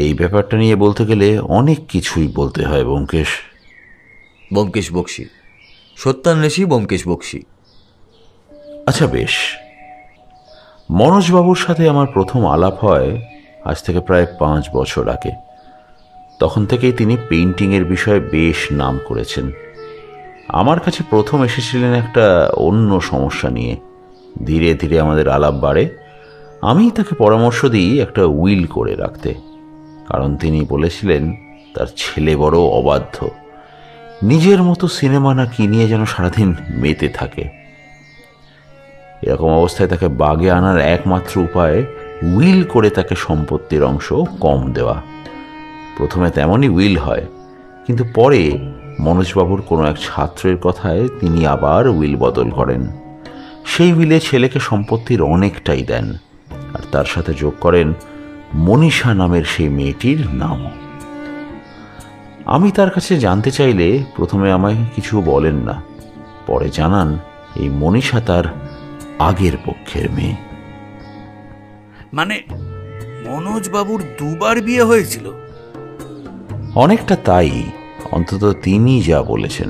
এই ব্যাপারটা নিয়ে বলতে গেলে অনেক কিছুই বলতে হয় ব্যোমকেশ। ব্যোমকেশ বক্সী, সত্যান্বেষী ব্যোমকেশ বক্সী। আচ্ছা বেশ, মনোজবাবুর সাথে আমার প্রথম আলাপ হয় আজ থেকে প্রায় 5 বছর আগে। তখন থেকেই তিনি পেইন্টিংয়ের বিষয়ে বেশ নাম করেছেন। আমার কাছে প্রথম এসেছিলেন একটা অন্য সমস্যা নিয়ে। ধীরে ধীরে আমাদের আলাপ বাড়ে। আমি তাকে পরামর্শ দিই একটা উইল করে রাখতে, কারণ তিনি বলেছিলেন তার ছেলে বড় অবাধ্য, নিজের মতো সিনেমা না কি নিয়ে যেন সারাদিন মেতে থাকে। এরকম অবস্থায় তাকে বাগে আনার একমাত্র উপায় উইল করে তাকে সম্পত্তির অংশ কম দেওয়া। প্রথমে তেমনই উইল হয়, কিন্তু পরে মনোজবাবুর কোনো এক ছাত্রের কথায় তিনি আবার উইল বদল করেন। সেই উইলে ছেলেকে সম্পত্তির অনেকটাই দেন, আর তার সাথে যোগ করেন মনীষা নামের সেই মেয়েটির নাম। আমি তার কাছে জানতে চাইলে প্রথমে আমায় কিছু বলেন না, পরে জানান এই মনীষা তার আগের পক্ষের মেয়ে। মানে মনোজবাবুর 2 বার বিয়ে হয়েছিল? অনেকটা তাই, অন্তত তিনি যা বলেছেন।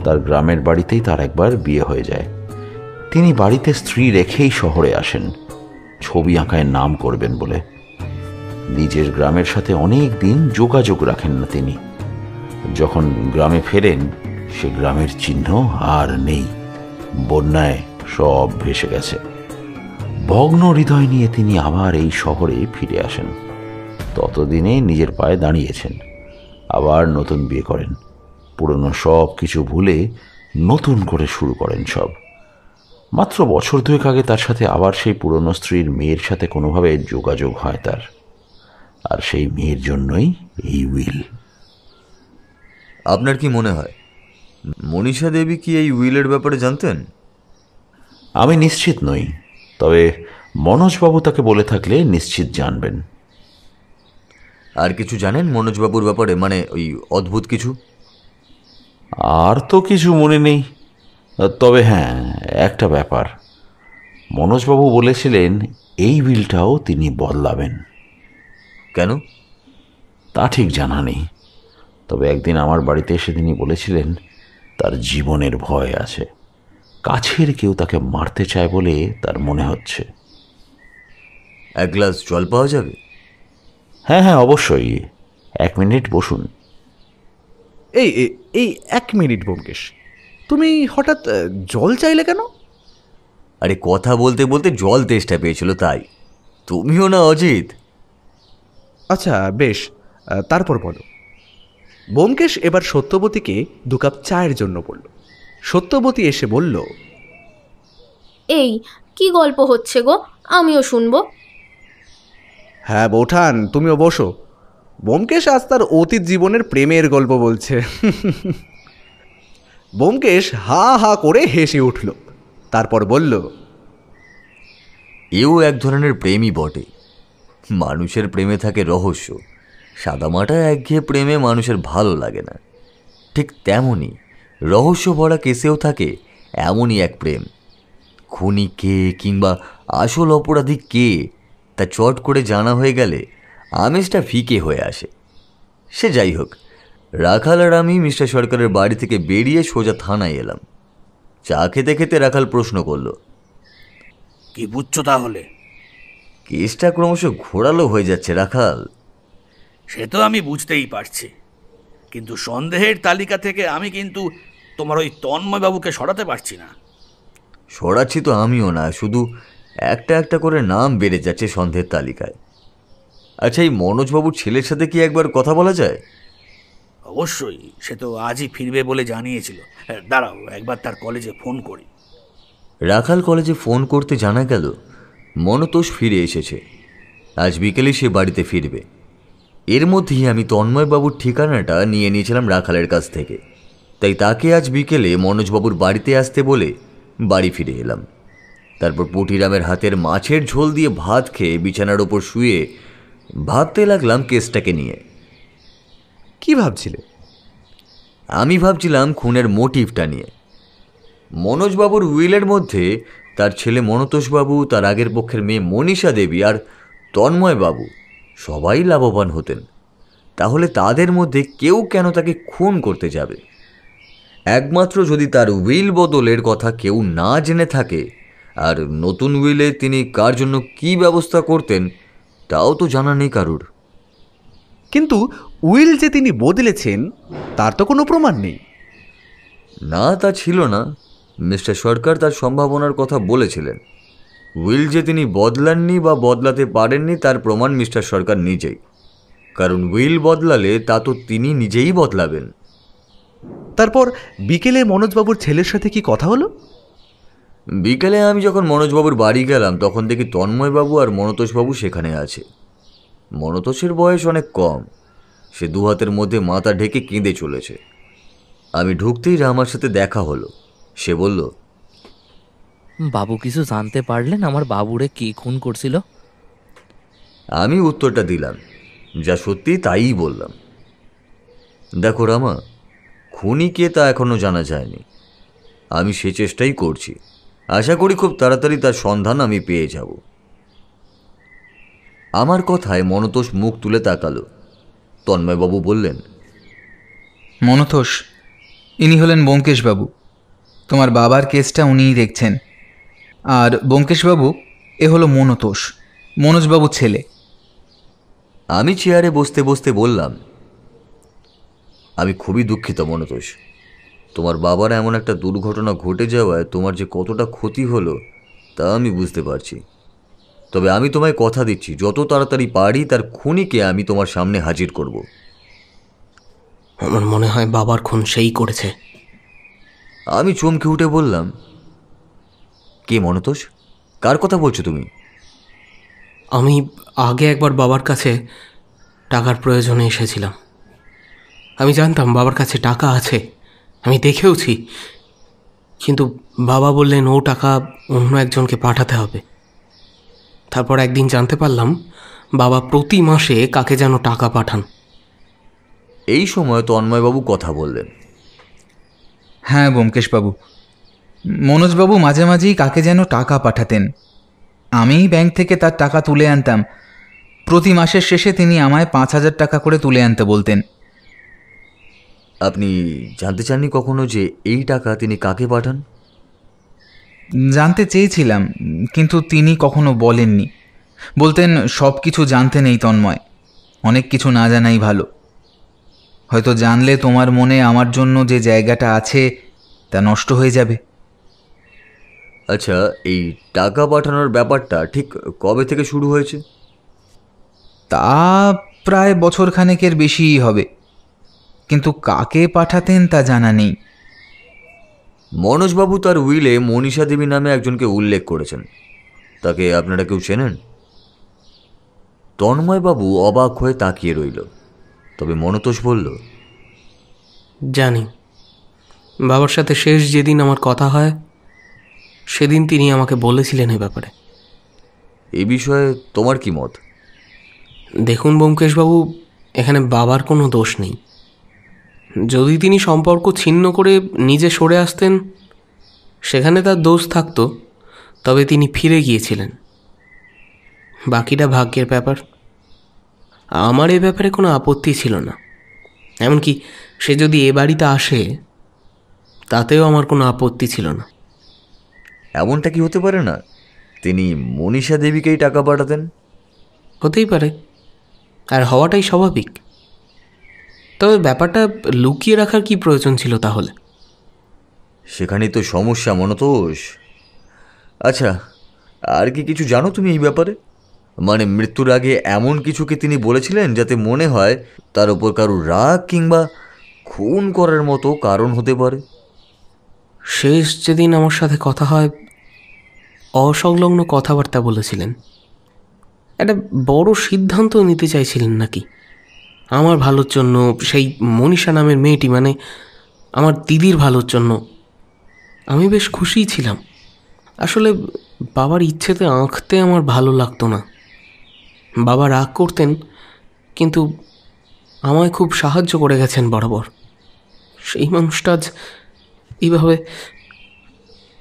তার গ্রামের বাড়িতেই তার একবার বিয়ে হয়ে যায়। তিনি বাড়িতে স্ত্রী রেখেই শহরে আসেন, ছবি আঁকায় নাম করবেন বলে। নিজের গ্রামের সাথে অনেক দিন যোগাযোগ রাখেন না তিনি। যখন গ্রামে ফেরেন, সে গ্রামের চিহ্ন আর নেই। বন্যায় সব ভেসে গেছে। ভগ্ন হৃদয় নিয়ে তিনি আবার এই শহরে ফিরে আসেন। ততদিনে নিজের পায়ে দাঁড়িয়েছেন, আবার নতুন বিয়ে করেন, পুরনো সব কিছু ভুলে নতুন করে শুরু করেন সব। মাত্র বছর 2 আগে তার সাথে আবার সেই পুরনো স্ত্রীর মেয়ের সাথে কোনোভাবে যোগাযোগ হয় তার, আর সেই মেয়ের জন্যই এই উইল। আপনার কি মনে হয় মনীষা দেবী কি এই উইলের ব্যাপারে জানতেন? আমি নিশ্চিত নই, তবে মনোজবাবু তাকে বলে থাকলে নিশ্চিত জানবেন। আর কিছু জানেন মনোজবাবুর ব্যাপারে, মানে ওই অদ্ভুত কিছু? আর তো কিছু মনে নেই, তবে হ্যাঁ একটা ব্যাপার, মনোজবাবু বলেছিলেন এই উইলটাও তিনি বদলাবেন। কেন তা ঠিক জানা নেই, তবে একদিন আমার বাড়িতে এসে তিনি বলেছিলেন তার জীবনের ভয় আছে, কাছের কেউ তাকে মারতে চায় বলে তার মনে হচ্ছে। 1 গ্লাস জল পাওয়া যাবে? হ্যাঁ হ্যাঁ অবশ্যই, 1 মিনিট বসুন। এই এই 1 মিনিট ব্যোমকেশ, তুমি হঠাৎ জল চাইলে কেন? আরে কথা বলতে বলতে জল তেষ্টা পেয়েছিল তাই। তুমিও না অজিত? আচ্ছা বেশ, তারপর বলো। ব্যোমকেশ এবার সত্যবতীকে 2 কাপ চায়ের জন্য বলল। সত্যবতী এসে বলল, এই কি গল্প হচ্ছে গো, আমিও শুনবো। হ্যাঁ বৌঠান, তুমিও বসো। ব্যোমকেশ আজ তার অতীত জীবনের প্রেমের গল্প বলছে। ব্যোমকেশ হা হা করে হেসে উঠল, তারপর বলল, এও এক ধরনের প্রেমই বটে। মানুষের প্রেমে থাকে রহস্য। সাদামাটা একঘেয়ে প্রেমে মানুষের ভালো লাগে না, ঠিক তেমনই রহস্য ভরা কেসেও থাকে এমনই এক প্রেম। খুনি কে কিংবা আসল অপরাধী কে তা চট করে জানা হয়ে গেলে আমেজটা ফিকে হয়ে আসে। সে যাই হোক, রাখাল আর আমি মিস্টার সরকারের বাড়ি থেকে বেরিয়ে সোজা থানায় এলাম। চা খেতে খেতে রাখাল প্রশ্ন করল, কি বুঝছো তাহলে? কেসটা ক্রমশ ঘোরালো হয়ে যাচ্ছে রাখাল। সে তো আমি বুঝতেই পারছি, কিন্তু সন্দেহের তালিকা থেকে আমি কিন্তু তোমার ওই তন্ময়বাবুকে সরাতে পারছি না। সরাচ্ছি তো আমিও না, শুধু একটা একটা করে নাম বেড়ে যাচ্ছে সন্দেহের তালিকায়। আচ্ছা, এই মনোজবাবুর ছেলের সাথে কি একবার কথা বলা যায়? অবশ্যই, সে তো আজই ফিরবে বলে জানিয়েছিল। দাঁড়াও, একবার তার কলেজে ফোন করি। রাখাল কলেজে ফোন করতে জানা গেল মনতোষ ফিরে এসেছে। আজ বিকেলে সে বাড়িতে ফিরবে। এর মধ্যেই আমি তন্ময়বাবুর ঠিকানাটা নিয়ে নিয়েছিলাম রাখালের কাছ থেকে, তাই তাকে আজ বিকেলে মনোজবাবুর বাড়িতে আসতে বলে বাড়ি ফিরে এলাম। তারপর পুটিরামের হাতের মাছের ঝোল দিয়ে ভাত খেয়ে বিছানার ওপর শুয়ে ভাবতে লাগলাম কেসটাকে নিয়ে। কি ভাবছিলে? আমি ভাবছিলাম খুনের মোটিভটা নিয়ে। মনোজবাবুর উইলের মধ্যে তার ছেলে মনতোষবাবু, তার আগের পক্ষের মেয়ে মনীষা দেবী আর তন্ময়বাবু সবাই লাভবান হতেন। তাহলে তাদের মধ্যে কেউ কেন তাকে খুন করতে যাবে? একমাত্র যদি তার উইল বদলের কথা কেউ না জেনে থাকে, আর নতুন উইলে তিনি কার জন্য কী ব্যবস্থা করতেন তাও তো জানা নেই কারুর। কিন্তু উইল যে তিনি বদলেছেন তার তো কোনো প্রমাণ নেই। না, তা ছিল না। মিস্টার সরকার তার সম্ভাবনার কথা বলেছিলেন। উইল যে তিনি বদলাননি বা বদলাতে পারেননি তার প্রমাণ মিস্টার সরকার নিজেই। কারণ উইল বদলালে তা তো তিনি নিজেই বদলাবেন। তারপর বিকেলে মনোজবাবুর ছেলের সাথে কি কথা হলো? বিকেলে আমি যখন মনোজবাবুর বাড়ি গেলাম তখন দেখি তন্ময়বাবু আর মনতোষবাবু সেখানে আছে। মনতোষের বয়স অনেক কম, সে দু হাতের মধ্যে মাথা ঢেকে কেঁদে চলেছে। আমি ঢুকতেই আমার সাথে দেখা হলো। সে বলল, বাবু কিছু জানতে পারলেন আমার বাবুরে কে খুন করছিল? আমি উত্তরটা দিলাম, যা সত্যি তাইই বললাম। দেখো রামা, খুনি কে তা এখনো জানা যায়নি। আমি সে চেষ্টাই করছি। আশা করি খুব তাড়াতাড়ি তার সন্ধান আমি পেয়ে যাব। আমার কথায় মনতোষ মুখ তুলে তাকালো। তন্ময়বাবু বললেন, মনতোষ, ইনি হলেন ব্যোমকেশবাবু। তোমার বাবার কেসটা উনিই দেখছেন। আর ব্যোমকেশবাবু, এ হলো মনতোষ, মনোজবাবুর ছেলে। আমি চেয়ারে বসতে বসতে বললাম, আমি খুবই দুঃখিত মনতোষ। তোমার বাবার এমন একটা দুর্ঘটনা ঘটে যাওয়ায় তোমার যে কতটা ক্ষতি হলো তা আমি বুঝতে পারছি। তবে আমি তোমায় কথা দিচ্ছি, যত তাড়াতাড়ি পারি তার খুনিকে আমি তোমার সামনে হাজির করব। আমার মনে হয় বাবার খুন সেই করেছে। আমি চমকে উঠে বললাম, কে মনতোষ? কার কথা বলছো তুমি? আমি আগে একবার বাবার কাছে টাকার প্রয়োজনে এসেছিলাম। আমি জানতাম বাবার কাছে টাকা আছে, আমি দেখেওছি। কিন্তু বাবা বললেন ও টাকা অন্য একজনকে পাঠাতে হবে। তারপর একদিন জানতে পারলাম বাবা প্রতি মাসে কাকে যেন টাকা পাঠান। এই সময় তন্ময়বাবু কথা বললেন। হ্যাঁ ব্যোমকেশবাবু, মনোজবাবু মাঝে মাঝেই কাকে যেন টাকা পাঠাতেন। আমিই ব্যাংক থেকে তার টাকা তুলে আনতাম। প্রতি মাসের শেষে তিনি আমায় 5,000 টাকা করে তুলে আনতে বলতেন। আপনি জানতে চাননি কখনো যে এই টাকা তিনি কাকে পাঠান? জানতে চেয়েছিলাম, কিন্তু তিনি কখনো বলেননি। বলতেন সব কিছু জানতে নেই তন্ময়, অনেক কিছু না জানাই ভালো। হয়তো জানলে তোমার মনে আমার জন্য যে জায়গাটা আছে তা নষ্ট হয়ে যাবে। আচ্ছা, এই টাকা পাঠানোর ব্যাপারটা ঠিক কবে থেকে শুরু হয়েছে? তা প্রায় বছরখানেকের বেশিই হবে, কিন্তু কাকে পাঠাতেন তা জানা নেই। মনোজবাবু তার উইলে মনীষা দেবী নামে একজনকে উল্লেখ করেছেন। তাকে আপনারা কেউ চেনেন? তন্ময়বাবু অবাক হয়ে তাকিয়ে রইল। তবে মনতোষ বলল, জানি। বাবার সাথে শেষ যেদিন আমার কথা হয় সেদিন তিনি আমাকে বলেছিলেন এ ব্যাপারে। এ বিষয়ে তোমার কি মত? দেখুন ব্যোমকেশবাবু, এখানে বাবার কোনো দোষ নেই। যদি তিনি সম্পর্ক ছিন্ন করে নিজে সরে আসতেন সেখানে তার দোষ থাকতো, তবে তিনি ফিরে গিয়েছিলেন। বাকিটা ভাগ্যের ব্যাপার। আমার এ ব্যাপারে কোনো আপত্তি ছিল না। এমনকি সে যদি এ বাড়িতে আসে তাতেও আমার কোনো আপত্তি ছিল না। এমনটা কি হতে পারে না তিনি মনীষা দেবীকেই টাকা পাঠাতেন? হতেই পারে, আর হওয়াটাই স্বাভাবিক। তবে ব্যাপারটা লুকিয়ে রাখার কি প্রয়োজন ছিল তাহলে? সেখানেই তো সমস্যা মনতোষ। আচ্ছা, আর কি কিছু জানো তুমি এই ব্যাপারে? মানে মৃত্যুর আগে এমন কিছুকে তিনি বলেছিলেন যাতে মনে হয় তার ওপর কারুর রাগ কিংবা খুন করার মতো কারণ হতে পারে? শেষ যেদিন আমার সাথে কথা হয় অসংলগ্ন কথাবার্তা বলেছিলেন। একটা বড় সিদ্ধান্ত নিতে চাইছিলেন নাকি আমার ভালোর জন্য, সেই মনীষা নামের মেয়েটি, মানে আমার দিদির ভালোর জন্য। আমি বেশ খুশিই ছিলাম। আসলে বাবার ইচ্ছেতে আঁকতে আমার ভালো লাগতো না। বাবা রাগ করতেন, কিন্তু আমায় খুব সাহায্য করে গেছেন বরাবর। সেই মানুষটা আজ এইভাবে।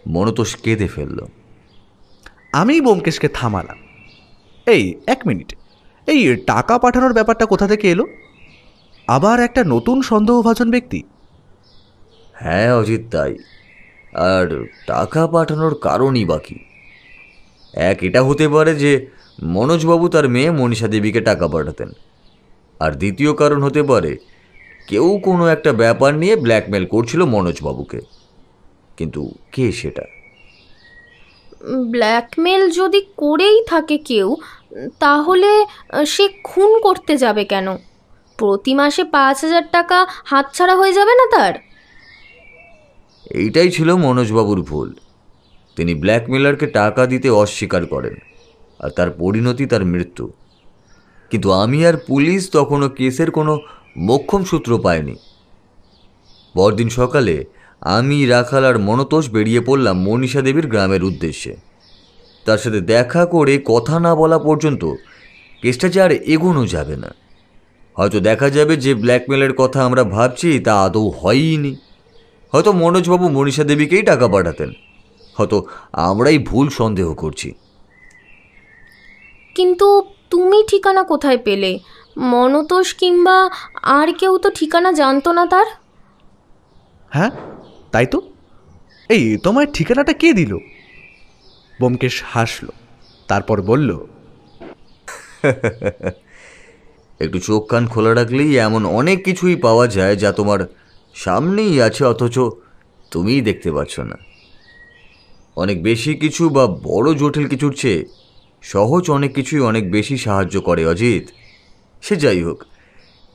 মনতোষ কেঁদে ফেলল। আমি ব্যোমকেশকে থামালাম। এই 1 মিনিট, এই টাকা পাঠানোর ব্যাপারটা কোথা থেকে এলো? আবার একটা নতুন সন্দেহভাজন ব্যক্তি? হ্যাঁ অজিত, তাই। আর টাকা পাঠানোর কারণই বাকি। এটা হতে পারে যে মনোজবাবু তার মেয়ে মনীষা দেবীকে টাকা পাঠাতেন, আর দ্বিতীয় কারণ হতে পারে কেউ কোনো একটা ব্যাপার নিয়ে ব্ল্যাকমেল করছিল মনোজবাবুকে। কিন্তু কে সেটা? ব্ল্যাকমেল যদি করেই থাকে কেউ, তাহলে সে খুন করতে যাবে কেন? প্রতি মাসে 5,000 টাকা হাতছাড়া হয়ে যাবে না তার? এইটাই ছিল মনোজবাবুর ভুল। তিনি ব্ল্যাকমেলারকে টাকা দিতে অস্বীকার করেন, আর তার পরিণতি তার মৃত্যু। কিন্তু আমি আর পুলিশ তখনও কেসের কোনো মোক্ষম সূত্র পাইনি। পরদিন সকালে আমি, রাখাল আর মনতোষ বেরিয়ে পড়লাম মনীষা দেবীর গ্রামের উদ্দেশ্যে। তার সাথে দেখা করে কথা না বলা পর্যন্ত কেসটা যে আর এগোনো যাবে না। হয়তো দেখা যাবে যে ব্ল্যাকমেলের কথা আমরা ভাবছি তা আদৌ হয়ইনি। হয়তো মনোজবাবু মনীষা দেবীকেই টাকা পাঠাতেন, হয়তো আমরাই ভুল সন্দেহ করছি। কিন্তু তুমি ঠিকানা কোথায় পেলে? মনতোষ কিংবা আর কেউ তো ঠিকানা জানতো না তার। হ্যাঁ, তাই তো। এই তোমার ঠিকানাটা কে দিল? ব্যোমকেশ হাসল, তারপর বলল, একটু চোখ কান খোলা রাখলেই এমন অনেক কিছুই পাওয়া যায় যা তোমার সামনেই আছে, অথচ তুমিই দেখতে পাচ্ছ না। অনেক বেশি কিছু বা বড় জটিল কিছুর চেয়ে সহজ অনেক কিছুই অনেক বেশি সাহায্য করে অজিত। সে যাই হোক,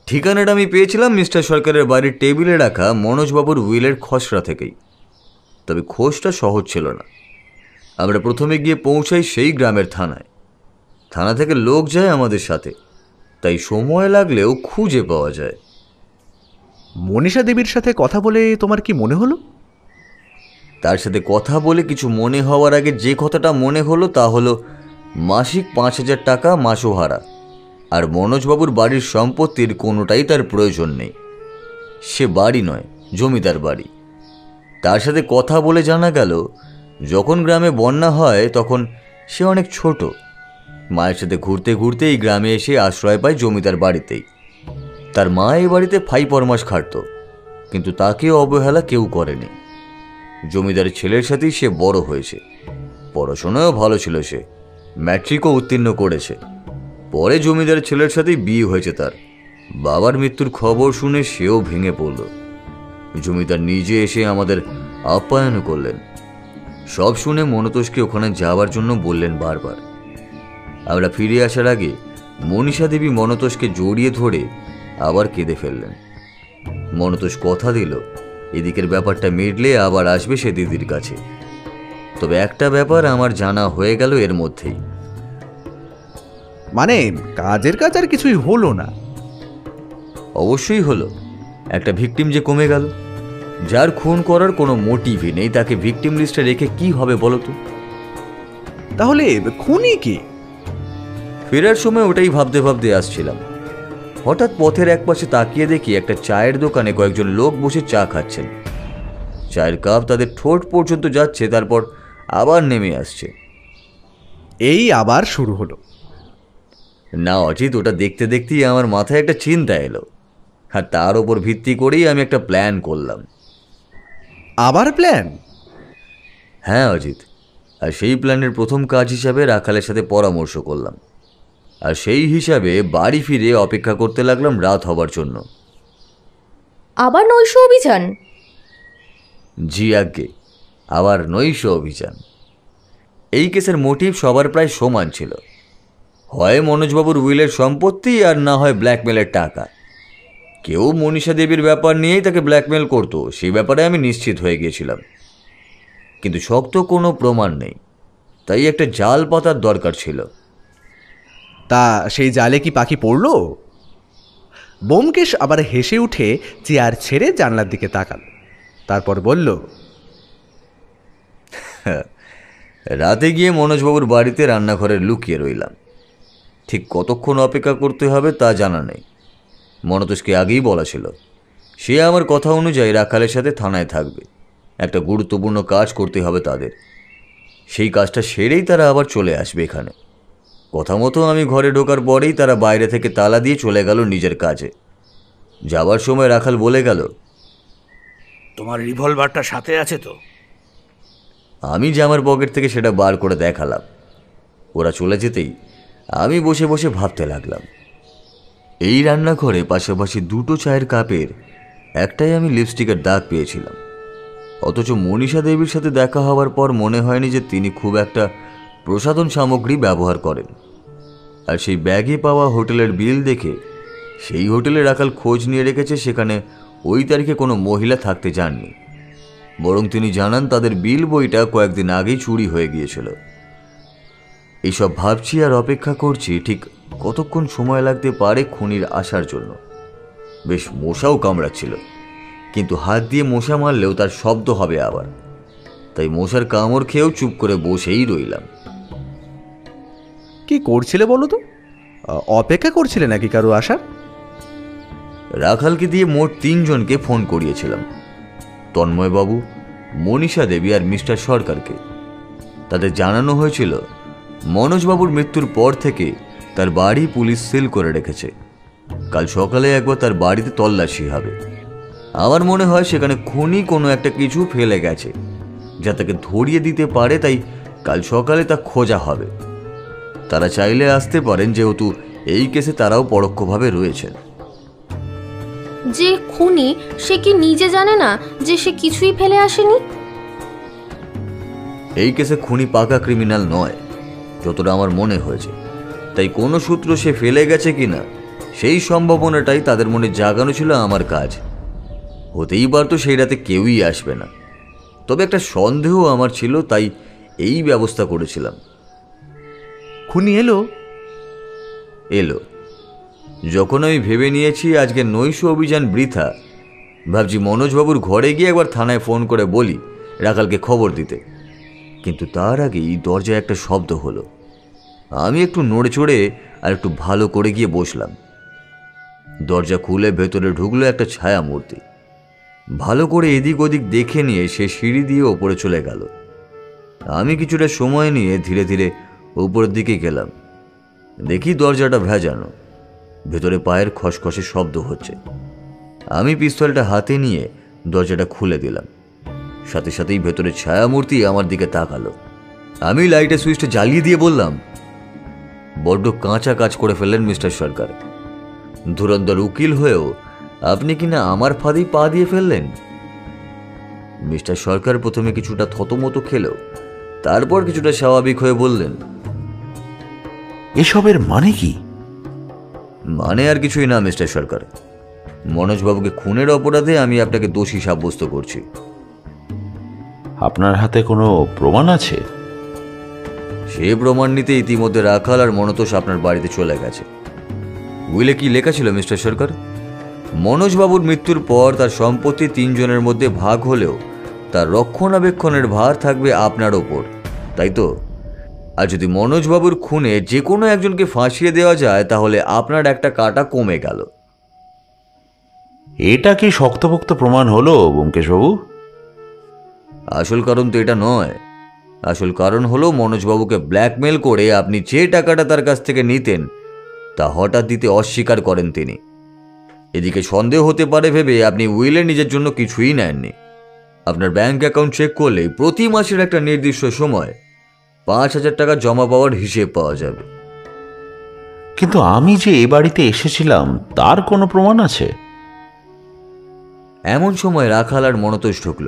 ঠিকানাটা আমি পেয়েছিলাম মিস্টার সরকারের বাড়ির টেবিলে রাখা মনোজবাবুর উইলের খসড়া থেকেই। তবে খোঁজটা সহজ ছিল না। আমরা প্রথমে গিয়ে পৌঁছাই সেই গ্রামের থানায়। থানা থেকে লোক যায় আমাদের সাথে, তাই সময় লাগলেও খুঁজে পাওয়া যায়। মনীষা দেবীর সাথে কথা বলে তোমার কি মনে হলো? তার সাথে কথা বলে কিছু মনে হওয়ার আগে যে কথাটা মনে হলো তা হলো মাসিক 5,000 টাকা মাসোহারা, আর মনোজবাবুর বাড়ির সম্পত্তির কোনোটাই তার প্রয়োজন নেই। সে বাড়ি নয়, জমিদার বাড়ি। তার সাথে কথা বলে জানা গেল যখন গ্রামে বন্যা হয় তখন সে অনেক ছোট। মায়ের সাথে ঘুরতে ঘুরতে এই গ্রামে এসে আশ্রয় পায় জমিদার বাড়িতেই। তার মা এই বাড়িতে ফাই পরমাস খাটত, কিন্তু তাকে অবহেলা কেউ করেনি। জমিদারের ছেলের সাথেই সে বড় হয়েছে। পড়াশোনায়ও ভালো ছিল, সে ম্যাট্রিকও উত্তীর্ণ করেছে। পরে জমিদারের ছেলের সাথেই বিয়ে হয়েছে তার। বাবার মৃত্যুর খবর শুনে সেও ভেঙে পড়ল। জমিদার নিজে এসে আমাদের আপ্যায়ন করলেন। সব শুনে মনতোষকে ওখানে যাওয়ার জন্য বললেন বারবার। আমরা ফিরে আসার আগে মনীষা দেবী মনতোষকে জড়িয়ে ধরে আবার কেঁদে ফেললেন। মনতোষ কথা দিল এদিকের ব্যাপারটা মিটলে আবার আসবে সে দিদির কাছে। তবে একটা ব্যাপার আমার জানা হয়ে গেল এর মধ্যেই। মানে কাজের কাজ আর কিছুই হলো না? অবশ্যই হলো। একটা ভিকটিম যে কমে গেল। যার খুন করার কোনো মোটিভই নেই, তাকে ভিকটিম লিস্টে রেখে কি হবে বলো তো? তাহলে খুনি কি? ফেরার সময় ওটাই ভাবতে ভাবতে আসছিলাম। হঠাৎ পথের একপাশে তাকিয়ে দেখি একটা চায়ের দোকানে কয়েকজন লোক বসে চা খাচ্ছেন। চায়ের কাপ তাদের ঠোঁট পর্যন্ত যাচ্ছে, তারপর আবার নেমে আসছে। এই আবার শুরু হলো। না অজিত, ওটা দেখতে দেখতেই আমার মাথায় একটা চিন্তা এলো, আর তার ওপর ভিত্তি করেই আমি একটা প্ল্যান করলাম। আবার প্ল্যান? হ্যাঁ অজিত, আর সেই প্ল্যানের প্রথম কাজ হিসাবে রাখালের সাথে পরামর্শ করলাম, আর সেই হিসাবে বাড়ি ফিরে অপেক্ষা করতে লাগলাম রাত হবার জন্য। আবার নৈশ অভিযান? জি আজ্ঞে, আবার নৈশ অভিযান। এই কেসের মোটিভ সবার প্রায় সমান ছিল, হয় মনোজবাবুর উইলের সম্পত্তি আর না হয় ব্ল্যাকমেলের টাকা। কেউ মনীষা দেবীর ব্যাপার নিয়েই তাকে ব্ল্যাকমেল করতো, সেই ব্যাপারে আমি নিশ্চিত হয়ে গিয়েছিলাম। কিন্তু শক্ত কোনো প্রমাণ নেই, তাই একটা জাল পাতার দরকার ছিল। তা সেই জালে কি পাখি পড়ল? ব্যোমকেশ আবার হেসে উঠে চেয়ার ছেড়ে জানলার দিকে তাকাল, তারপর বলল, রাতে গিয়ে মনোজবাবুর বাড়িতে রান্নাঘরে লুকিয়ে রইলাম। ঠিক কতক্ষণ অপেক্ষা করতে হবে তা জানা নেই। মনতোষকে আগেই বলা ছিল সে আমার কথা অনুযায়ী রাখালের সাথে থানায় থাকবে। একটা গুরুত্বপূর্ণ কাজ করতে হবে তাদের। সেই কাজটা সেরেই তারা আবার চলে আসবে এখানে। কথা মতো আমি ঘরে ঢোকার পরেই তারা বাইরে থেকে তালা দিয়ে চলে গেল নিজের কাজে। যাবার সময় রাখাল বলে গেল, তোমার রিভলভারটা সাথে আছে তো? আমি জামার পকেট থেকে সেটা বার করে দেখালাম। ওরা চলে যেতেই আমি বসে বসে ভাবতে লাগলাম। এই রান্নাঘরে পাশাপাশি দুটো চায়ের কাপের একটাই আমি লিপস্টিকের দাগ পেয়েছিলাম। অথচ মনীষা দেবীর সাথে দেখা হওয়ার পর মনে হয়নি যে তিনি খুব একটা প্রসাধন সামগ্রী ব্যবহার করেন। আর সেই ব্যাগে পাওয়া হোটেলের বিল দেখে সেই হোটেলে রাখাল খোঁজ নিয়ে রেখেছে সেখানে ওই তারিখে কোনো মহিলা থাকতে যাননি। বরং তিনি জানান তাদের বিল বইটা কয়েকদিন আগেই চুরি হয়ে গিয়েছিল। এইসব ভাবছি আর অপেক্ষা করছি ঠিক কতক্ষণ সময় লাগতে পারে খুনির আসার জন্য। বেশ মশাও কামড়াচ্ছিল, কিন্তু হাত দিয়ে মশা মারলেও তার শব্দ হবে আবার। তাই মশার কামড় খেয়েও চুপ করে বসেই রইলাম। কি করছিলে বলো তো? অপেক্ষা করছিলে নাকি কারো আসার? রাখালকে দিয়ে মোট 3 জনকে ফোন করিয়েছিলাম, তন্ময়বাবু, মনীষা দেবী আর মিস্টার সরকারকে। তাদের জানানো হয়েছিল মনোজবাবুর মৃত্যুর পর থেকে তার বাড়ি পুলিশ সিল করে রেখেছে। কাল সকালে একবার তার বাড়িতে তল্লাশি হবে। আমার মনে হয় সেখানে খুনি কোনো একটা কিছু ফেলে গেছে যা তাকে ধরিয়ে দিতে পারে, তাই কাল সকালে তা খোঁজা হবে। তারা চাইলে আসতে পারেন, যেহেতু এই কেসে তারাও পরোক্ষভাবে রয়েছেন। যে খুনি সে কি নিজে জানে না যে সে কিছুই ফেলে আসেনি? এই কেসে খুনি পাকা ক্রিমিনাল নয় যতটা আমার মনে হয়েছে, তাই কোনো সূত্র সে ফেলে গেছে কিনা সেই সম্ভাবনাটাই তাদের মনে জাগানো ছিল আমার কাজ। হতেই পারতো সেই রাতে কেউই আসবে না, তবে একটা সন্দেহ আমার ছিল, তাই এই ব্যবস্থা করেছিলাম। খুনি এলো? এলো। যখন আমি ভেবে নিয়েছি আজকে নৈশ অভিযান বৃথা, ভাবছি মনোজবাবুর ঘরে গিয়ে একবার থানায় ফোন করে বলি রাখালকে খবর দিতে। কিন্তু তার আগেই দরজায় একটা শব্দ হলো। আমি একটু নড়ে চড়ে আর একটু ভালো করে গিয়ে বসলাম। দরজা খুলে ভেতরে ঢুকলো একটা ছায়া মূর্তি। ভালো করে এদিক ওদিক দেখে নিয়ে সে সিঁড়ি দিয়ে ওপরে চলে গেল। আমি কিছুটা সময় নিয়ে ধীরে ধীরে উপরের দিকে গেলাম। দেখি দরজাটা ভেজানো, ভেতরে পায়ের খসখসে শব্দ হচ্ছে। আমি পিস্তলটা হাতে নিয়ে দরজাটা খুলে দিলাম। সাথে সাথেই ভেতরে ছায়ামূর্তি আমার দিকে তাকালো। আমি লাইটের সুইচটা জ্বালিয়ে দিয়ে বললাম, বড্ড কাঁচা কাজ করে ফেললেন মিস্টার সরকার। ধুরন্ধর উকিল হয়েও আপনি কিনা আমার ফাঁদেই পা দিয়ে ফেললেন। মিস্টার সরকার প্রথমে কিছুটা থতমতো খেলেও তারপর কিছুটা স্বাভাবিক হয়ে বললেন, এসবের মানে কি? মানে আর কিছুই না মিস্টার সরকার। মনোজবাবুকে খুনের অপরাধে আমি আপনাকে দোষী সাব্যস্ত করছি। আপনার হাতে কোনো প্রমাণ আছে? সে প্রমাণ নিতে ইতিমধ্যে রাখাল আর মনতোষ আপনার বাড়িতে চলে গেছে। উইলে কি লেখা ছিল মিস্টার সরকার? মনোজবাবুর মৃত্যুর পর তার সম্পত্তি 3 জনের মধ্যে ভাগ হলেও তার রক্ষণাবেক্ষণের ভার থাকবে আপনার ওপর, তাই তো? আর যদি মনোজবাবুর খুনে যে কোনো একজনকে ফাঁসিয়ে দেওয়া যায় তাহলে আপনার একটা কাটা কমে গেল। এটা কি শক্তপোক্ত প্রমাণ হলো ব্যোমকেশবাবু? আসল কারণ তো এটা নয়। আসল কারণ হলো মনোজবাবুকে ব্ল্যাকমেল করে আপনি যে টাকাটা তার কাছ থেকে নিতেন তা হঠাৎ দিতে অস্বীকার করেন তিনি। এদিকে সন্দেহ হতে পারে ভেবে আপনি উইলে নিজের জন্য কিছুই নেননি। আপনার ব্যাংক অ্যাকাউন্ট চেক করলেই প্রতি মাসের একটা নির্দিষ্ট সময় 5,000 টাকা জমা পাওয়ার হিসেব পাওয়া যাবে। কিন্তু আমি যে এ বাড়িতে এসেছিলাম তার কোনো প্রমাণ আছে? এমন সময় রাখাল আর মনতোষ ঢুকল।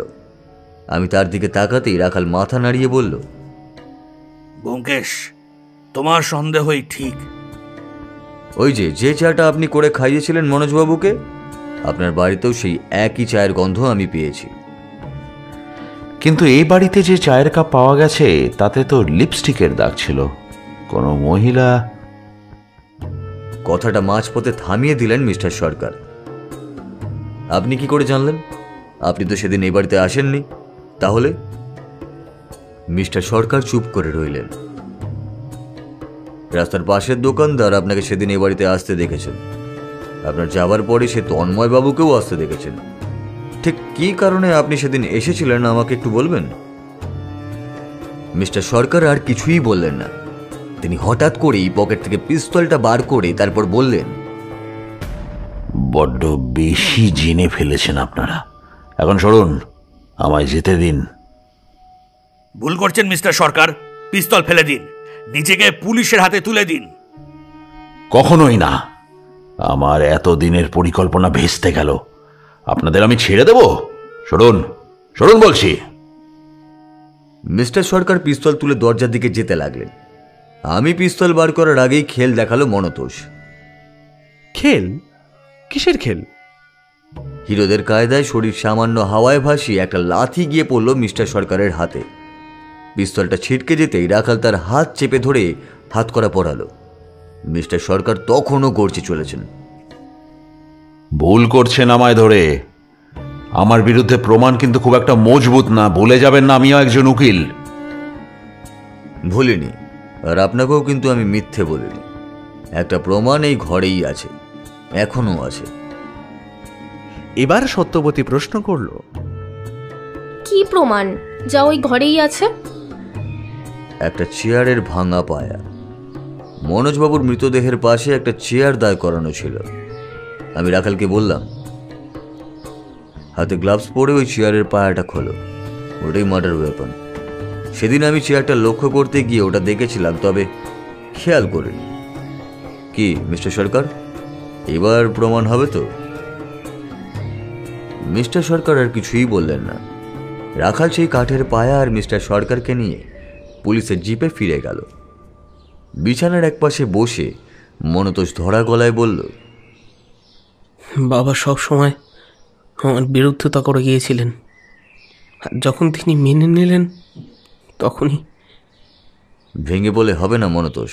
আমি তার দিকে তাকাতেই রাখাল মাথা নাড়িয়ে বলল, ব্যোমকেশ, তোমার সন্দেহই ঠিক। ওই যে চাটা আপনি করে খাইয়েছিলেন মনোজবাবুকে, আপনার বাড়িতেও সেই একই চায়ের গন্ধ আমি পেয়েছি। কিন্তু এই বাড়িতে যে চায়ের কাপ পাওয়া গেছে তাতে তো লিপস্টিকের দাগ ছিল। কোনো মহিলা? কথাটা মাঝপথে থামিয়ে দিলেন মিস্টার সরকার। আপনি কি করে জানলেন? আপনি তো সেদিন এই বাড়িতে আসেননি। তাহলে? মিস্টার সরকার চুপ করে রইলেন। রাস্তার পাশের দোকানদার আপনাকে সেদিন এ বাড়িতে আসতে দেখেছেন। আপনার যাবার পরে সে তন্ময় বাবুকেও আসতে দেখেছেন। ঠিক কী কারণে আপনি সেদিন এসেছিলেন আমাকে একটু বলবেন? মিস্টার সরকার আর কিছুই বললেন না। তিনি হঠাৎ করেই পকেট থেকে পিস্তলটা বার করে তারপর বললেন, বড্ড বেশি জেনে ফেলেছেন আপনারা। এখন সরুন, আমায় যেতে দিন। ভুল করছেন মিস্টার সরকার, পিস্তল ফেলে দিন, নিজেকে পুলিশের হাতে তুলে দিন। কখনোই না। আমার এত দিনের পরিকল্পনা ভেস্তে গেল। আপনাদের আমি ছেড়ে দেব? সরুন, সরুন বলছি। মিস্টার সরকার পিস্তল তুলে দরজার দিকে যেতে লাগলেন। আমি পিস্তল বার করার আগেই খেল দেখালো মনতোষ। খেল? কিসের খেল? হিরোদের কায়দায় শরীর সামান্য হাওয়ায় ভাসিয়ে একটা লাথি গিয়ে পড়ল মিস্টার সরকারের হাতে। পিস্তলটা ছিটকে যেতেই রাখাল তার হাত চেপে ধরে হাতকড়া পরালো। মিস্টার সরকার তখনও গর্জে চলেছেন, ভুল করছেন আমায় ধরে। আমার বিরুদ্ধে প্রমাণ কিন্তু খুব একটা মজবুত না, ভুলে যাবেন না আমিও একজন উকিল। ভুলিনি, আর আপনাকেও কিন্তু আমি মিথ্যে বলিনি। একটা প্রমাণ এই ঘরেই আছে, এখনো আছে। এবার সত্যবতী প্রশ্ন করল, কি প্রমাণ যা ওই ঘরেই আছে? একটা চেয়ারের ভাঙা পায়া। মনোজবাবুর মৃতদেহের পাশে একটা চেয়ার দাঁড় করানো ছিল। আমি রাখালকে বললাম, হাতে গ্লাভস পরে ওই চেয়ারের পায়াটা খোলো, ওটাই মার্ডার ওয়েপন। সেদিন আমি চেয়ারটা লক্ষ্য করতে গিয়ে ওটা দেখেছিলাম, তবে খেয়াল করিনি। কি মিস্টার সরকার, এবার প্রমাণ হবে তো? মিস্টার সরকার আর কিছুই বললেন না। রাখাল সেই কাঠের পায়া আর মিস্টার সরকারকে নিয়ে পুলিশের জিপে ফিরে গেল। বিছানার একপাশে বসে মনতোষ ধরা গলায় বলল, বাবা সব সময় আমার বিরুদ্ধতা করে গিয়েছিলেন, আর যখন তিনি মেনে নিলেন তখনই। ভেঙে বলে হবে না মনতোষ,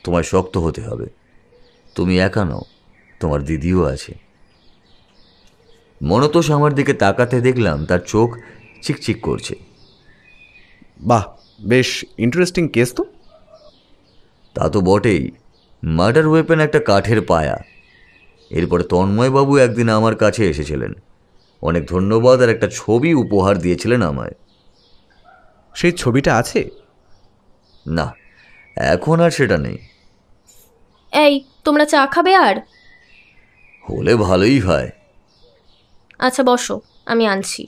তোমায় শক্ত হতে হবে। তুমি একা নও, তোমার দিদিও আছে। মনতোষ আমার দিকে তাকাতে দেখলাম তার চোখ চিকচিক করছে। বাহ, বেশ ইন্টারেস্টিং কেস তো। তা তো বটেই, মার্ডার ওয়েপন একটা কাঠের পায়া। এরপরে তন্ময়বাবু একদিন আমার কাছে এসেছিলেন, অনেক ধন্যবাদ আর একটা ছবি উপহার দিয়েছিলেন আমায়। সেই ছবিটা আছে? না, এখন আর সেটা নেই। এই, তোমরা চা খাবে? আর হলে ভালোই হয়। আচ্ছা বসো, আমি আনছি।